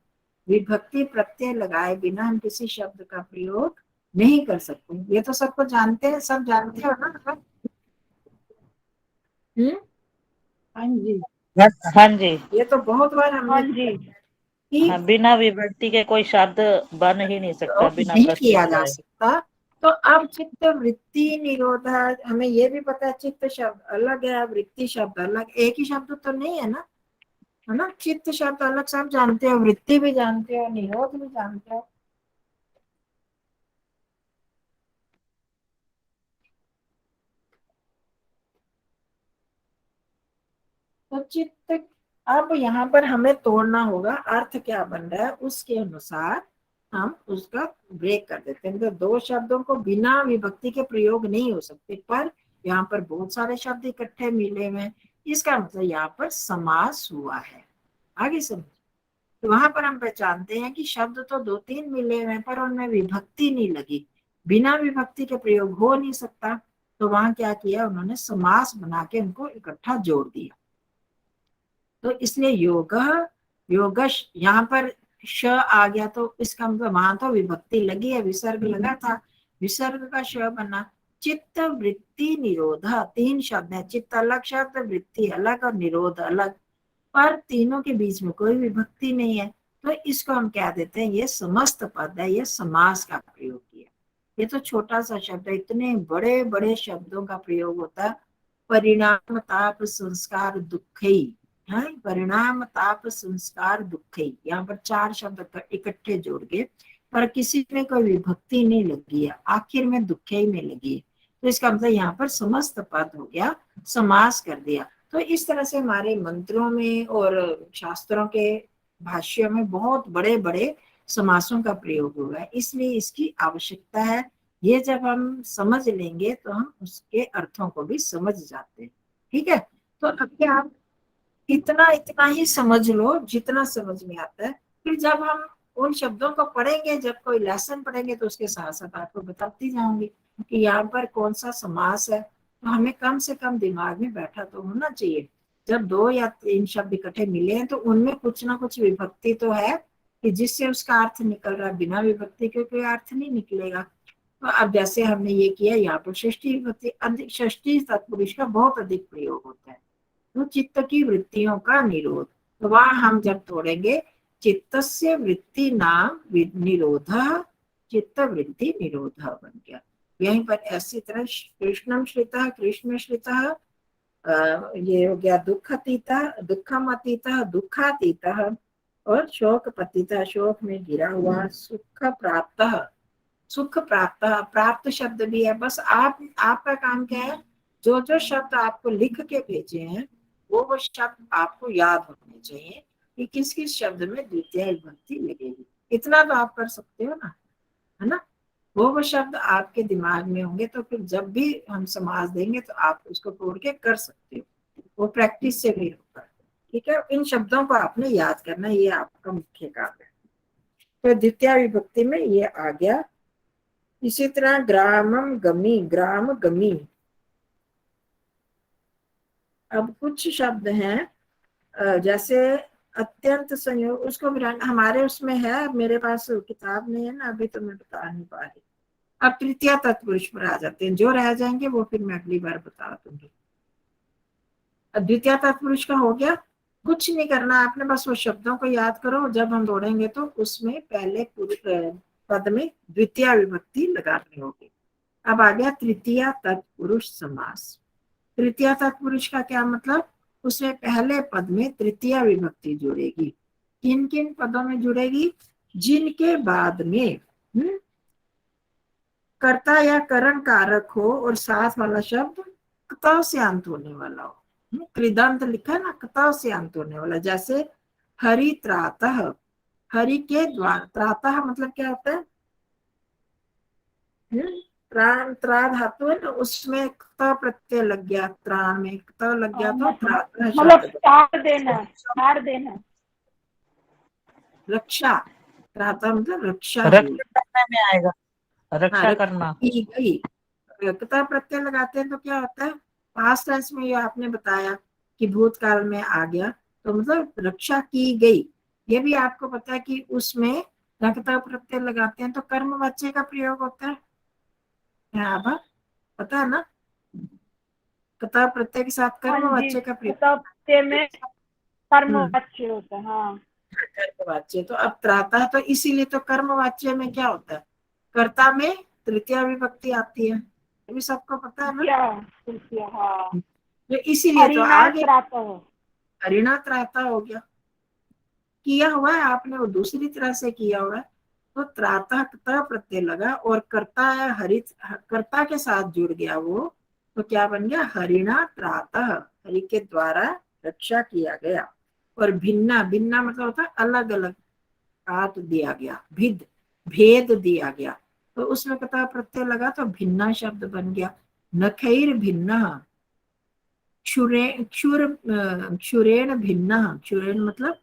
विभक्ति प्रत्यय लगाए बिना हम किसी शब्द का प्रयोग नहीं कर सकते। ये तो सबको जानते हैं, सब जानते हो ना? हाँ जी, हाँ जी, ये तो बहुत बार हाँ हमने जी, कि हाँ, बिना विभक्ति के कोई शब्द बन ही नहीं सकता, बिना नहीं प्रत्यय किया जा लगाए। सकता। तो अब चित्त वृत्ति निरोधा, हमें ये भी पता है चित्त शब्द अलग है, वृत्ति शब्द अलग, एक ही शब्द तो नहीं है ना, है ना? चित्त शब्द अलग, सब जानते हो, वृत्ति भी जानते हो, निरोध भी जानते हो। तो चित्त, अब यहाँ पर हमें तोड़ना होगा, अर्थ क्या बन रहा है उसके अनुसार हम उसका ब्रेक कर देते हैं। तो दो शब्दों को बिना विभक्ति के प्रयोग नहीं हो सकते, पर यहाँ पर बहुत सारे शब्द इकट्ठे मिले हुए, इसका मतलब यहाँ पर समास हुआ है। आगे समझ, तो वहां पर हम पहचानते हैं कि शब्द तो दो तीन मिले हुए हैं पर उनमें विभक्ति नहीं लगी, बिना विभक्ति के प्रयोग हो नहीं सकता। तो वहां क्या किया उन्होंने, समास बना के उनको इकट्ठा जोड़ दिया। तो इसलिए योग योगश, यहाँ पर श आ गया तो इसका मतलब वहां तो विभक्ति लगी है, विसर्ग लगा था, विसर्ग का श बना। चित्त वृत्ति निरोध, तीन शब्द है, चित्त अलग शब्द, वृत्ति अलग और निरोध अलग, पर तीनों के बीच में कोई विभक्ति नहीं है। तो इसको हम क्या देते हैं, ये समस्त पद है, ये समास का प्रयोग किया। ये तो छोटा सा शब्द है, इतने बड़े बड़े शब्दों का प्रयोग होता है। परिणाम ताप संस्कार दुखई, परिणाम ताप संस्कार दुखई, यहाँ पर चार शब्द इकट्ठे जोड़ के, पर किसी में कोई विभक्ति नहीं लगी है, आखिर में दुखई में लगी है। तो इसका मतलब यहाँ पर समस्त पद हो गया, समास कर दिया। तो इस तरह से हमारे मंत्रों में और शास्त्रों के भाष्यों में बहुत बड़े बड़े समासों का प्रयोग हुआ है, इसलिए इसकी आवश्यकता है। ये जब हम समझ लेंगे तो हम उसके अर्थों को भी समझ जाते हैं। ठीक है, तो अब आप इतना इतना ही समझ लो जितना समझ में आता है। फिर जब हम उन शब्दों को पढ़ेंगे, जब कोई लेसन पढ़ेंगे तो उसके साथ साथ आपको बताती जाऊंगी कि यहाँ पर कौन सा समास है, तो हमें कम से कम दिमाग में बैठा तो होना चाहिए। जब 2 या 3 शब्द इकट्ठे मिले हैं तो उनमें कुछ ना कुछ विभक्ति तो है कि जिससे उसका अर्थ निकल रहा है, बिना विभक्ति के कोई अर्थ नहीं निकलेगा। तो अब जैसे हमने ये किया, यहाँ पर षष्ठी विभक्ति, अधिक षष्ठी तत्पुरुष का बहुत अधिक प्रयोग होता है। तो चित्त की वृत्तियों का निरोध, तो वहां हम जब तोड़ेंगे चित्तस्य वृत्ति नाम निरोधः, चित्त वृत्ति निरोधः बन गया। यहीं पर ऐसी तरह कृष्णम श्रितः, कृष्ण श्रितः, ये हो गया दुख अतीता, दुखम अतीता, दुखातीता, और शोक पतिता, शोक में गिरा हुआ, सुख प्राप्त, सुख प्राप्त, प्राप्त शब्द भी है। बस आपका काम क्या है, जो जो शब्द आपको लिख के भेजे हैं वो शब्द आपको याद होने चाहिए कि किस किस शब्द में द्वितीय विभक्ति लगेगी। इतना तो आप कर सकते हो ना, है ना। वो शब्द आपके दिमाग में होंगे तो फिर जब भी हम समास देंगे तो आप उसको तोड़ के कर सकते हो, वो प्रैक्टिस से भी होगा। ठीक है, इन शब्दों को आपने याद करना, ये आपका मुख्य काम है। तो द्वितीय विभक्ति में ये आ गया। इसी तरह ग्रामम गमी, ग्राम गमी। अब कुछ शब्द हैं जैसे अत्यंत संयोग, उसको हमारे उसमें है, मेरे पास किताब नहीं है ना अभी, तो मैं बता नहीं पा रही। अब तृतीय तत्पुरुष पर आ जाते हैं, जो रह जाएंगे वो फिर मैं अगली बार बता दूंगी। अब द्वितीय तत्पुरुष का हो गया, कुछ नहीं करना आपने, बस वो शब्दों को याद करो। जब हम दौड़ेंगे तो उसमें पहले पद में द्वितीय विभक्ति लगानी होगी। अब आ गया तृतीय तत्पुरुष समास। तृतीय तत्पुरुष का क्या मतलब, उसमें पहले पद में तृतीय विभक्ति जुड़ेगी। किन किन पदों में जुड़ेगी, जिनके बाद में कर्ता या करण कारक हो और साथ वाला शब्द कता से अंत होने वाला हो। कृदंत लिखा है ना, कता से अंत होने वाला। जैसे हरि त्रातः, हरि के द्वारा, त्रातः मतलब क्या होता है, त्राण, त्रा धातु है ना, उसमें क्त प्रत्यय लग गया, त्राण में क्त लग गया तो त्रातः मतलब शब्द। तार देना, तार देना, रक्षा, त्राता मतलब रक्षा रक्षा हुई, करने में आएगा, रक्षा रक्षा करना। की गई। क्त प्रत्यय लगाते हैं तो क्या होता है, पास्ट टेंस में ये आपने बताया कि भूतकाल में आ गया, तो मतलब रक्षा की गई। ये भी आपको पता है कि उसमें क्त प्रत्यय लगाते हैं तो कर्मवाच्य का प्रयोग होता है। अब पता है ना, कता प्रत्यय के साथ कर्मवाच्य का प्रयोग, प्रत्यय में कर्मवाच्य होता है। हाँ, कर्मवाच्य। तो अब त्राता, तो इसीलिए तो कर्मवाच्य में क्या होता है, कर्ता में तृतीय विभक्ति आती है, ये भी सबको पता है ना। क्या, हाँ, तो इसीलिए तो आगे है। हरिणा त्राता हो गया, किया हुआ है आपने, वो दूसरी तरह से किया हुआ है। तो त्राता कता प्रत्यय लगा और कर्ता है, हरित कर्ता के साथ जुड़ गया वो, तो क्या बन गया, हरिणा त्राता, हरि के द्वारा रक्षा किया गया। और भिन्ना, भिन्ना मतलब होता है अलग अलग, काट दिया गया, भिद, भेद दिया गया, तो उसमें कता प्रत्यय लगा तो भिन्ना शब्द बन गया। नखैर भिन्ना, क्षुरेण भिन्ना, क्षुरेण मतलब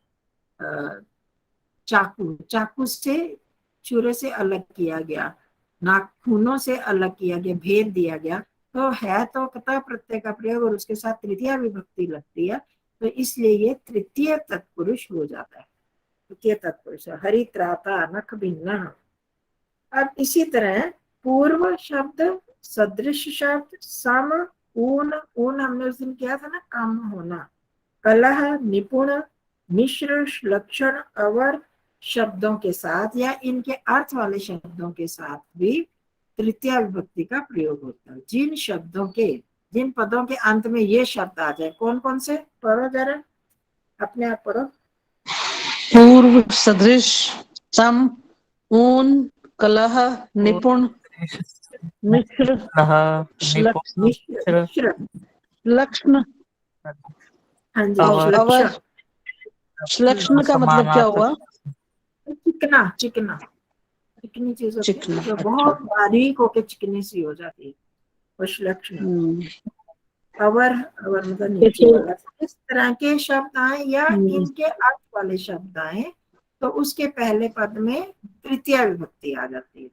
चाकू, चाकू से, छुरे से अलग किया गया, नाखूनों से अलग किया गया, भेद दिया गया। तो है तो कता प्रत्यय का प्रयोग और उसके साथ तृतीय विभक्ति लगती है, तो इसलिए ये तृतीय तत्पुरुष हो जाता है। तृतीय तत्पुरुष हरि त्राता नख भिन्ना। अब इसी तरह पूर्व शब्द, सदृश शब्द, सम, ऊन, ऊन हमने उस दिन किया था ना, काम होना, कलह, निपुण, मिश्र, लक्षण, अवर शब्दों के साथ या इनके अर्थ वाले शब्दों के साथ भी तृतीय विभक्ति का प्रयोग होता है। जिन शब्दों के, जिन पदों के अंत में ये शब्द आ जाए, कौन कौन से, पढ़ो जरा, अपने आप पढ़ो। पूर्व, सदृश, सम, ऊन, कलह, निपुण, मिश्र, मिश्र, लक्षण। हाँ जी, अवर, लक्षण का मतलब क्या हुआ, चिकना, चिकना, चिकनी चीज होती है चिकना, जो बहुत बारीक होके चिकनी सी हो जाती है, लक्षण। अवर, अवर मतलब नीचे वाला। इस तरह के शब्द आए या इनके अर्थ वाले शब्द आए तो उसके पहले पद में तृतीय विभक्ति आ जाती है।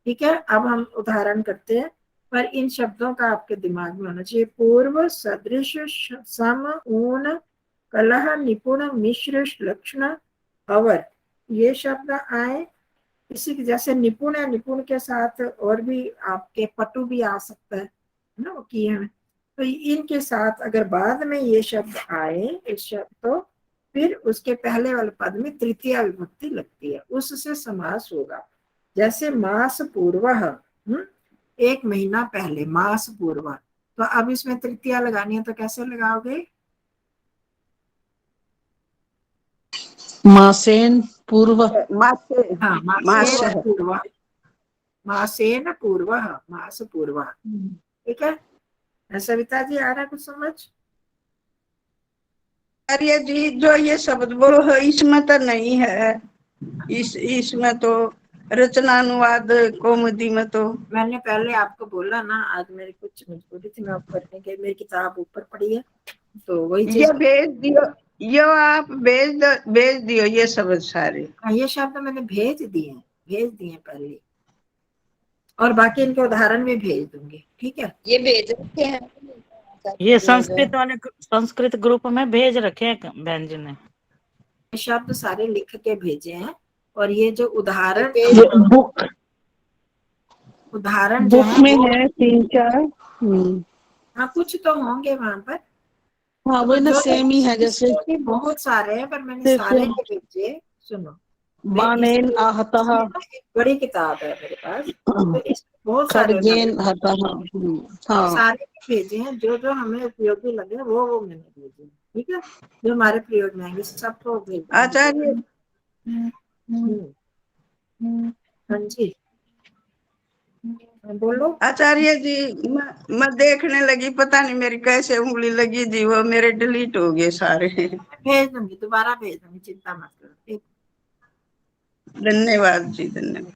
ठीक है, अब हम उदाहरण करते हैं, पर इन शब्दों का आपके दिमाग में होना चाहिए। पूर्व, सदृश, सम, ऊन, कलह, निपुण, मिश्र, लक्षण, अवर, ये शब्द आए। इसी के जैसे निपुण है, निपुण के साथ और भी आपके पटु भी आ सकता है ना, वो किए हैं। तो इनके साथ अगर बाद में ये शब्द आए, इस शब्द तो फिर उसके पहले वाले पद में तृतीया विभक्ति लगती है, उससे समास होगा। जैसे मास पूर्व, एक महीना पहले, मास पूर्व। तो अब इसमें तृतीया लगानी है तो कैसे लगाओगे? मासेन पूर्व। मासे हाँ, मास मासेन है। पूर्व, मासेन पूर्व, मास पूर्व। ठीक है, सविता जी आ रहा है कुछ समझ? आर्य जी, जो ये शब्द बोलो है इसमें तो नहीं है, इसमें तो रचनानुवाद कौमुदी में तो मैंने पहले आपको बोला ना, आज मेरी कुछ मजबूरी थी, मैं ऊपर नहीं गई, मेरी किताब ऊपर पड़ी है, तो वही ये चीज। भेज दियो, ये आप भेज दियो ये शब्द सारे। ये शब्द मैंने भेज दिए पहले, और बाकी इनके उदाहरण भी भेज दूंगी। ठीक है, ये भेज रखे हैं, ये संस्कृत वाले संस्कृत ग्रुप में भेज रखे हैं बहन जी ने। ये शब्द सारे लिख के भेजे हैं, और ये जो उदाहरण बुक जो है में वो, है 3-4। हाँ कुछ तो होंगे वहां पर, हाँ तो वही ना, जो सेम ही है जैसे इसमें भी बहुत सारे हैं, पर मैंने सिर्फ सारे के भेजे। सुनो, मैं बानेन आहता इसमें ना एक बड़ी किताब है मेरे पास, तो इसमें बहुत सारे उदाहरण, खड़गेन हता। हाँ सारे के भेजे हैं, जो जो हमें उपयोगी लगे वो मैंने भेजे हैं। ठीक है, जो हमारे प्रयोग में आएंगे सबको भेज दूंगी। आचार्य हाँ जी, बोलो। आचार्य जी, मैं देखने लगी, पता नहीं मेरी कैसे उंगली लगी थी, वो मेरे डिलीट हो गए सारे। भेज दूंगी, दोबारा भेज दूंगी, चिंता मत करो। ठीक, धन्यवाद जी, धन्यवाद।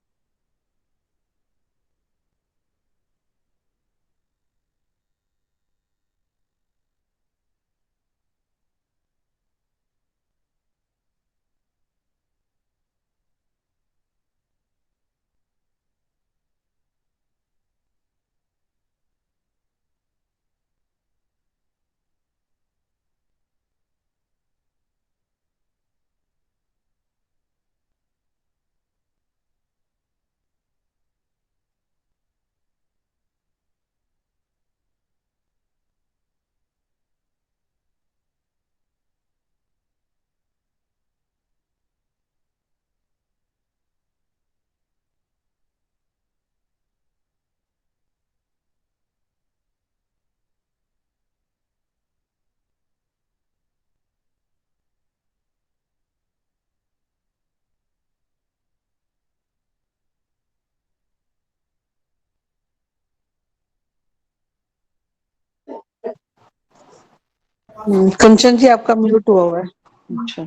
कंचन जी आपका म्यूट हुआ है। अच्छा,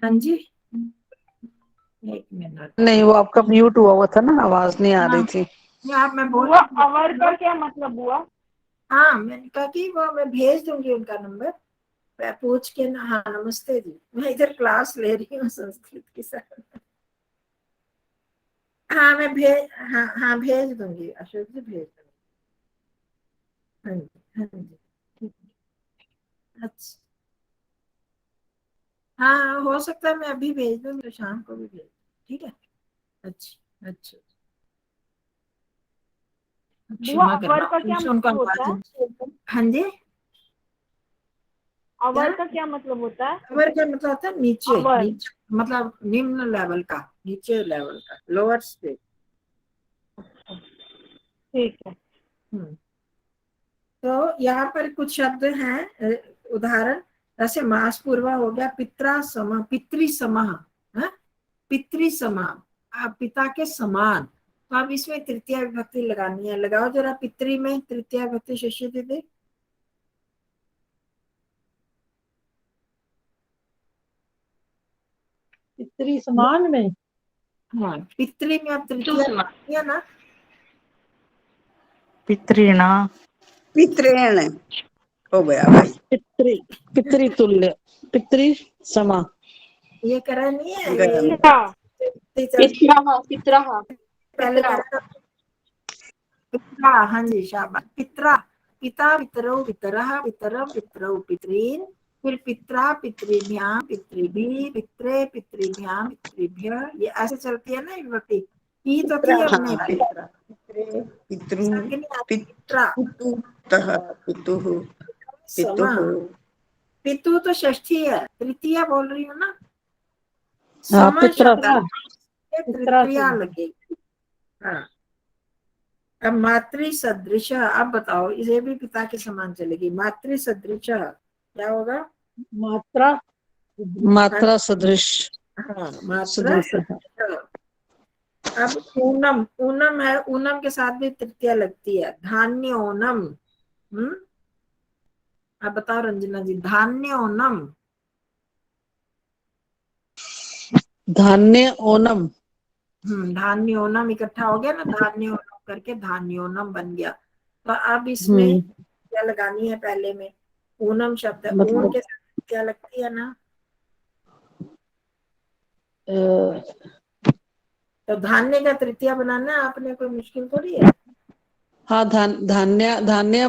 हाँ जी, एक मिनट। नहीं वो आपका म्यूट हुआ था ना, आवाज नहीं आ रही थी। आप मैं बोल, अवर का क्या मतलब हुआ? हाँ मैंने कहा कि वो मैं भेज दूंगी उनका नंबर, मैं पूछ के ना। हाँ नमस्ते जी, मैं इधर क्लास ले रही हूँ संस्कृत की सर। हाँ मैं हाँ भेज दूंगी, अशोक जी भेज दूंगी। हाँ जी, हाँ जी, ठीक है। अच्छा, हाँ हो सकता है मैं अभी भेज दूंगी, तो शाम को भी भेज दूँ। ठीक है, अच्छा अच्छा, बुआ, क्षमा अवर करना का क्या उनको मतलब होता है? हाँ जी, अवर का क्या मतलब होता है? अवर का मतलब होता है नीचे, अवर। नीचे मतलब निम्न लेवल का, नीचे लेवल का, लोअर स्टेज। ठीक है। तो यहाँ पर कुछ शब्द हैं, उदाहरण जैसे मास पूर्वा हो गया, पित्रा सम, पितृ समः, पितृ समा, पिता के समान। तो अब इसमें तृतीया विभक्ति लगानी है, लगाओ जरा पितृ में तृतीया विभक्ति शशि दीदी। पितरी समान में, हाँ, पितृ में अब तृतीया है ना, पितृणा, पितृण हो गया भाई। पितृ तुल्य, पितृ समा। ये करा नहीं है, गया। ये पितरः, पितरः। पहले क्या था? पित्रा, हाँ जी शाबाश, पित्रा, पिता पितरौ पितरः पितरम पितरौ पितरीन, फिर पित्रा पितृभ्याम पितृभि पित्रे पितृभ्याम पितृभ्य, ये ऐसे चलती है ना विभक्ति। पी तो थी अपने हाँ, पित्रा पित्रे पितृ संज्ञा आती, पित्रा पितुतः पितुः समा, पितुः। पितु तो षष्ठी है, तृतीया बोल रही हूँ ना, हाँ, समा पितरा शब्द पित्रा, से पित्रा तृतीया से लगेगी। हाँ, अब मातृ सदृश, अब बताओ इसे भी पिता के समान चलेगी, मातृ सदृश क्या होगा? मात्रा मात्रा सदृश हाँ, मात्रा सदृश। सदृश। अब ऊनम, ऊनम है, ऊनम के साथ भी तृतीया लगती है, धान्य ओनम। अब बताओ रंजना जी, धान्य ओनम। धान्य ओनम। धान्य ओनम इकट्ठा हो गया ना, धान्य ओनम करके धान्य ओनम बन गया। तो अब इसमें हम्म, क्या लगानी है? पहले में ऊनम शब्द है, ऊन मतलब के साथ क्या लगती है ना, अ, तो धान्य का तृतीया बनाना है आपने, कोई मुश्किल थोड़ी है। हाँ, धान्य धान्य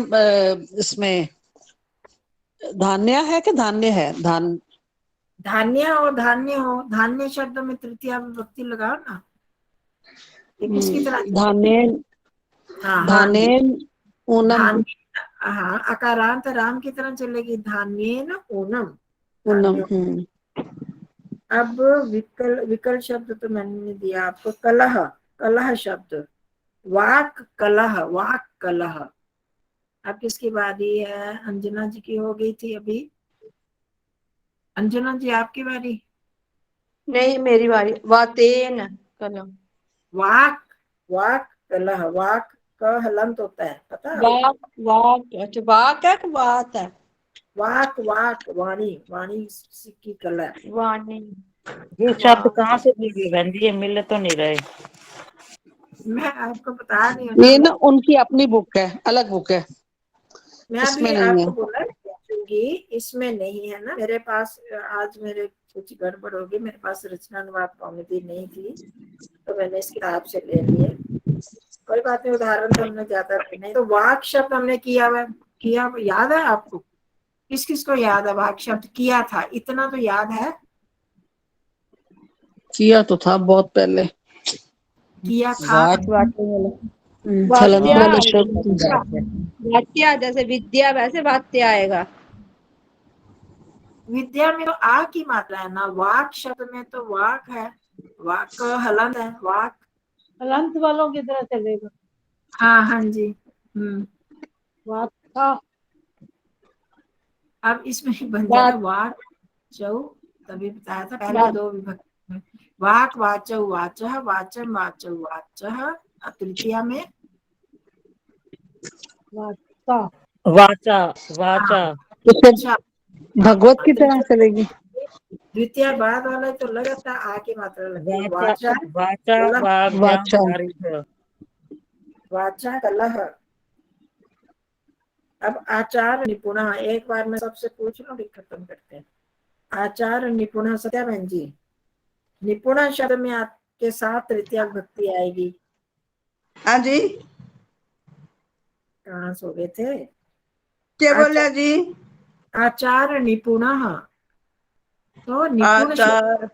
इसमें धान्य है कि धान्य है? धान्य और धान्य हो, धान्य शब्द में तृतीया विभक्ति लगाओ ना, ये किसकी तरह? धान्य हाँ हाँ जी, धानेन ओनम। धान्य, हाँ अकारांत राम की तरह चलेगी, धान्येन ओनम, ओनम। धान्य। अब विकल शब्द तो मैंने दिया आपको, कलह, कलह शब्द, वाक कलह, वाक कलह। अब किसकी बारी है? अंजना जी की हो गई थी अभी, अंजना जी आपकी बारी। नहीं मेरी बारी। वातेन कलम। वाक, वाक कलह, वाक का हलंत होता है पता है? वाक, वाक, अच्छा वाक है कि वात है? वाक, वाक वाणी, वाणी की कला। वाणी। ये शब्द कहाँ से मिली बहन जी? ये मिल तो नहीं रहे। मैं आपको बता रही हूँ ना, ये ना उनकी अपनी बुक है, अलग बुक है, मैं इसमें भी नहीं है। आपको बोला क्योंकि इसमें नहीं है ना मेरे पास, आज मेरे कुछ गड़बड़ होगी, मेरे पास रचनानुवाद कॉमेडी नहीं थी, तो मैंने इस किताब से ले लिए। कोई बात नहीं, उदाहरण तो हमने ज्यादा नहीं। तो वाक शब्द हमने किया हुआ, किया याद है आपको? किस किस को याद है वाक शब्द किया था? इतना तो याद है, किया तो था बहुत पहले। किया था। वाच वाचने वाला छलंत वात्या, वाला विद्या, शब्द। वात्या जैसे विद्या वैसे वात्या आएगा। विद्या में तो आ की मात्रा है ना, वाक शब्द में तो वाक है, वाक का हलंत है, वाक। हलंत वालों की तरह चलेगा। हाँ हाँ जी। वात्ता, अब इसमें बन जाता वात, वाक चौ, तभी बताया था पहले वात, दो विभक्ति में, वाक वाचौ वाचः, वाचम वाचौ वाचः। अब तृतीया में वात्ता, वाचा, वाचा। तो फिर अच्छा, भगवत की तरह चलेगी। द्वितीय बाद वाला तो लगातार आ की मात्रा लगती है, वाचा, वाचा वाचा कलह, वाभ्याम वाचा। वारिध। वाचा कलह। अब आचार निपुण, एक बार मैं सबसे पूछ लूं फिर खत्म करते हैं। आचार निपुण, सत्या बहन जी, निपुण शब्द में आपके साथ तृतीया विभक्ति आएगी। हाँ जी, कहाँ सो गए थे? क्या बोला जी? आचार निपुण, तो निपुण आचार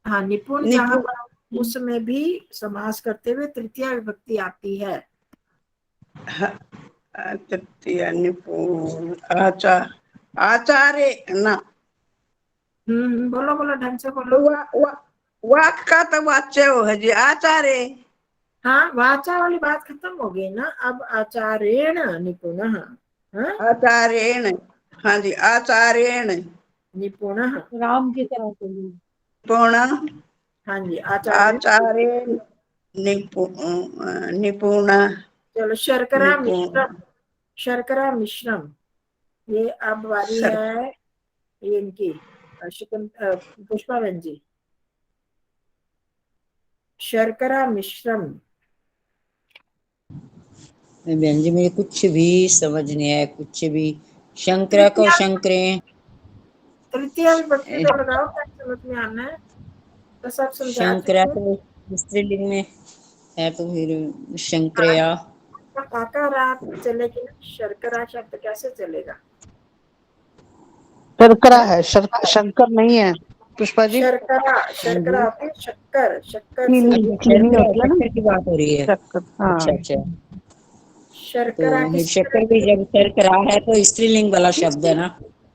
हाँ निपुण जहाँ निपुण। पर उसमें भी समास करते हुए तृतीया विभक्ति आती है। तृतीय निपुण, आचार, आचार्य ना। बोलो बोलो ढंग से बोलो। वाक का तो वाच्य है जी, आचार्य। हाँ, वाचा वाली बात खत्म हो गई ना, अब आचार्येण निपुण, हाँ आचार्येण, हाँ जी, आचार्येण निपुण, राम की तरह चलेगा। पूर्ण, हाँ जी आचार्य। आचार्य निपुण, चलो शर्करा निपुण। मिश्रम, शर्करा मिश्रम, ये अब बारी सर, है ये इनकी पुष्पा बहन जी, शर्करा मिश्रम। बहन जी मुझे कुछ भी समझ नहीं आया, कुछ भी। शंकरा को तृतीया, शंकरे, तृतीया विभक्ति तो लगाओ, क्या समझ में आना है, तो सब समझा शंकरा चुके हैं। को स्त्रीलिंग में है तो फिर शंकरया। आकारा चलेगी ना, शर्करा शब्द कैसे चलेगा? शर्करा है, शंकर नहीं है पुष्पा जी। शर्करा, हाँ शर्करा जी, होती है शक्कर, शक्कर से चीनी ये चीनी शर्करा होती है ना, शक्कर की बात हो रही है। शक्कर। अच्छा हाँ, अच्छा, तो शर्करा फिर किस तरह शक्कर भी की? जब शर्करा है तो स्त्रीलिंग वाला शब्द है ना,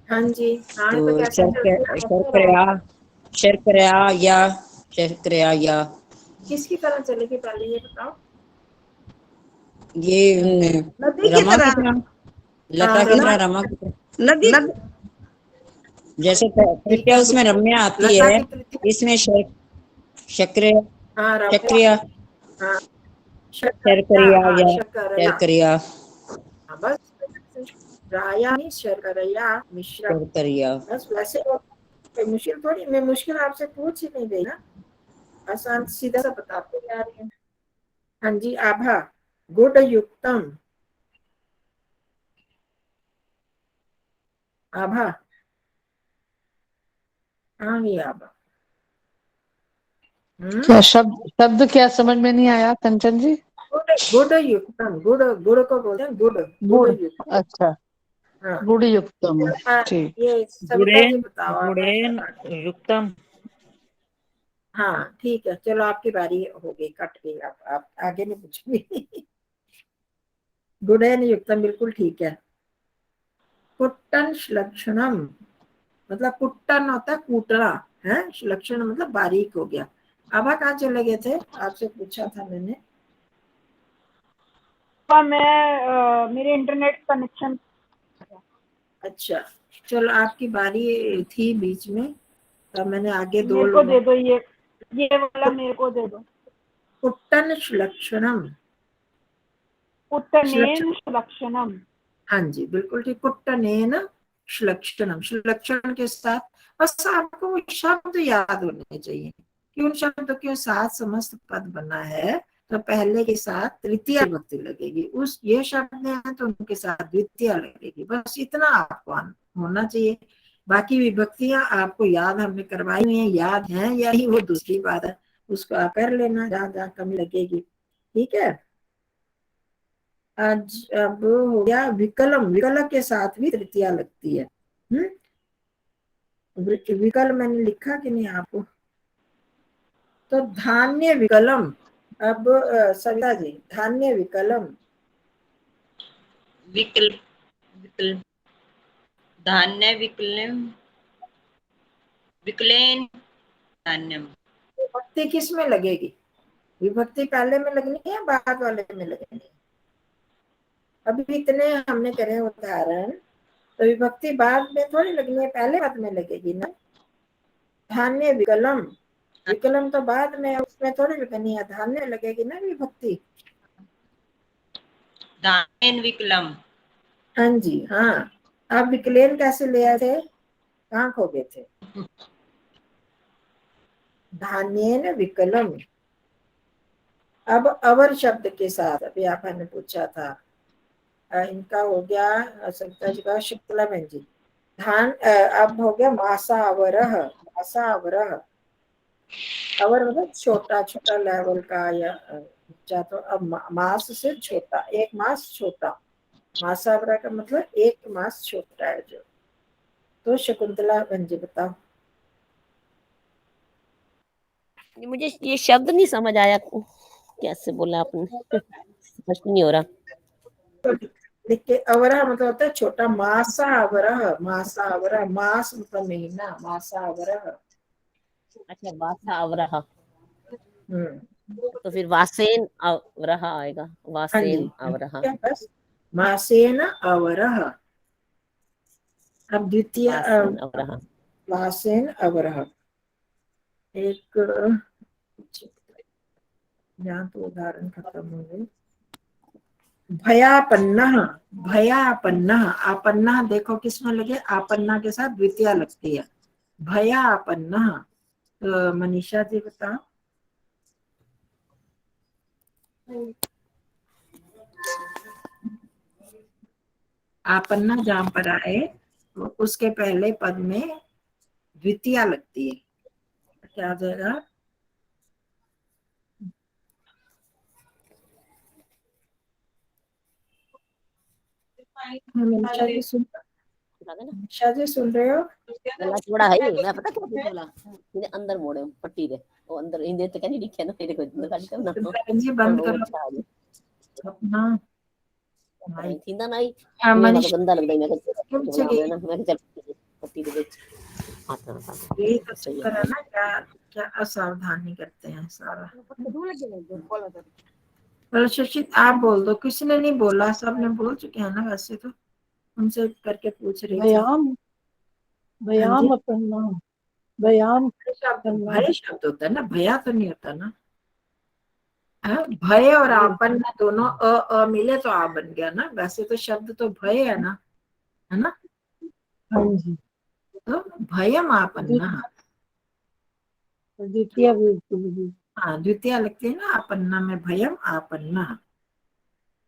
हाँ जी, हाँ तो तो कैसे चलती है? शर्करा, शर्करा या शर्करा या किसकी तरह चलेगी पहले ये बताओ? ये नदी की रमा की तरह। तरह, हाँ लता की रमा, तरह, रमा की तरह। नदी। जैसे ठीक तृतीया है, उसमें रम्या आती लता है, की तृतीया। इसमें शक्र हाँ रम्या, शक्रिया, हाँ शर्करिया, शर्करिया हाँ या शर्करिया। शर्करिया, हाँ बस, राया नहीं शर्करिया मिश्रम। शर्करिया। बस वैसे और कोई मुश्किल थोड़ी, मैं मुश्किल आपसे पूछ ही नहीं रही ना, आसान सीधा सा बताते जा रही हूँ। हाँ जी, आभा, गुड युक्तम, आभा, हाँ ये आभा। क्या शब्द क्या समझ में नहीं आया कंचन जी। गुड, गुड युक्तम, गुड, गुड़ को बोलते हैं गुड, गुड गुड़, युक्तम। अच्छा, हाँ गुड़ युक्तम, हाँ, ठीक। ये सविता जी गुड़ेन बताओ आप ऐसा गुड़ेन काट। युक्तम। हाँ ठीक है, चलो आपकी बारी हो गई, कट गई, आप आगे नहीं पूछेंगे। गुड़ेन युक्तम बिल्कुल ठीक है। कुट्टन लक्षणम, मतलब कुट्टन होता है कूटना है, लक्षण मतलब बारीक हो गया। आभा कहाँ चले गए थे, आपसे पूछा था मैंने। मैं मेरे इंटरनेट कनेक्शन। अच्छा चलो, आपकी बारी थी बीच में, तब मैंने आगे दो मेरे को लोगों। दे दो ये वाला मेरे को दे दो। कुट्टन लक्षणम, उत्तनेन लक्षणम। हाँ जी बिल्कुल ठीक, कुट्टनेन श्लक्षणम, श्लक्षण के साथ। बस आपको वो शब्द याद होने चाहिए कि उन शब्दों के साथ समस्त पद बना है, तो पहले के साथ तृतीया विभक्ति लगेगी, उस ये शब्द है तो उनके साथ द्वितीय लगेगी, बस इतना आपको होना चाहिए। बाकी विभक्तियां आपको याद हमने करवाई हुई है, याद है या ही वो दूसरी बात है, उसको आप कर लेना जहां जहां कमी लगेगी। ठीक है, आज अब हो गया विकलम, विकल्प के साथ भी तृतीया लगती है। विकल्प मैंने लिखा कि नहीं आपको? तो धान्य विकलम, अब सविता जी, धान्य विकलम। विकल्प, विकल्प, धान्य विकल्प, विकलेन धान्यम। विभक्ति किस में लगेगी? विभक्ति पहले में लगनी है, बाद वाले में लगनी है? अभी इतने हमने करे उदाहरण, तो विभक्ति बाद में थोड़ी लगनी है, पहले बाद में लगेगी ना। धान्य विकलम, विकलम तो बाद में, उसमें थोड़ी लगनी है, धान्य लगेगी ना विभक्ति। धान्यन विकलम। हाँ जी हाँ, आप विकलेन कैसे ले आए थे, कहाँ खो गए थे? धान्येन विकलम। अब अवर शब्द के साथ, अभी आपने पूछा था, इनका हो गया सविता जी का, शुक्ला बहन जी, धान अब हो गया मासा अवरह, मासा अवरह। अवर मतलब छोटा, छोटा लेवल का या ऊंचा, तो अब मास से छोटा, एक मास छोटा, मासा अवरह का मतलब एक मास छोटा है जो। तो शकुंतला बहन जी बताओ। मुझे ये शब्द नहीं समझ आया, कैसे बोला आपने, समझ नहीं हो रहा। लिख के, अवरह मतलब होता है छोटा, मासा अवरह, मासा अवरह, मास मतलब महीना, मासा अवरह। अच्छा, वासा अवरह, हम्म, तो फिर वासेन अवरह आएगा, हाँ जी, वासेन अवरह, क्या बस मासेन अवरह। अब द्वितीय वासेन अवरह। वासेन अवरह, एक यहाँ तो उदाहरण खत्म हो गए। भयापन्ना, भयापन्ना, आपन्ना देखो किस में लगे, आपन्ना के साथ द्वितीय लगती है, भयापन्ना। तो मनीषा जी बताओ। आपन्ना जहां पर आए तो उसके पहले पद में द्वितीय लगती है, क्या आ जाएगा? मनीषा जी सुन बता देना मनीषा जी सुन रहे हो? गला चौड़ा है ये मैं पता क्या बोला मैंने अंदर मोड़े पट्टी दे वो अंदर इंदे तो कहनी लिखे ना तेरे को निकाल के ना जी बंद वो करो अच्छा है अपना नहीं थींदा नहीं हाँ, मैं तो मनीषा गंदा लगदा मैं क्यों बोला चली? मैं ना मैं चल पट्टी दे बेच हाथ ना यही तो चक्कर है ना, क्या क्या असावधानी करते हैं सारा। पर सुशित आप बोल दो, किसी ने नहीं बोला, सब ने बोल चुके हैं ना वैसे तो, उनसे करके पूछ रही थी। व्यायाम हाँ जी, व्यायाम करना व्यायाम करना भय शब्द होता है ना, भया तो नहीं होता ना। हाँ, भय और आपन में दोनों अ मिले तो आ बन गया ना, वैसे तो शब्द तो भय है ना, है ना। हाँ जी तो भयम आपन्ना, द्वितीय विभक्ति हाँ द्वितीय लगती है ना, आपन्ना में भयम आपन्ना।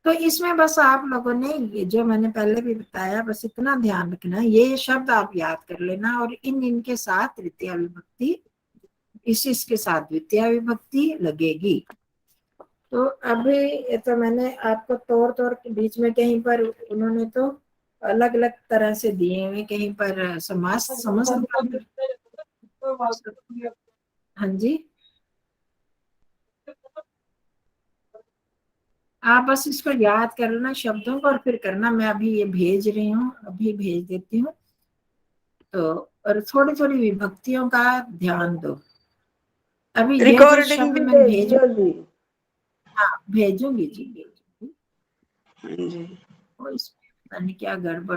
तो इसमें बस आप लोगों ने ये जो मैंने पहले भी बताया, बस इतना ध्यान रखना, ये शब्द आप याद कर लेना, और इनके साथ तृतीय विभक्ति, इसके साथ द्वितीय विभक्ति लगेगी। तो अभी तो मैंने आपको तौर के बीच में कहीं पर उन्होंने तो अलग अलग तरह से दिए हुए, कहीं पर समास समस्त। हाँ जी, आप बस इसको याद कर लेना शब्दों को, और फिर करना। मैं अभी ये भेज रही हूँ, अभी भेज देती हूँ। तो और थोड़ी थोड़ी विभक्तियों का ध्यान दो। अभी ये जो रिकॉर्डिंग शब्द भी मैं भेज दियो जी। हाँ भेजूंगी जी, भेजूंगी। हाँ जी। और इसमें पता नहीं क्या गड़बड़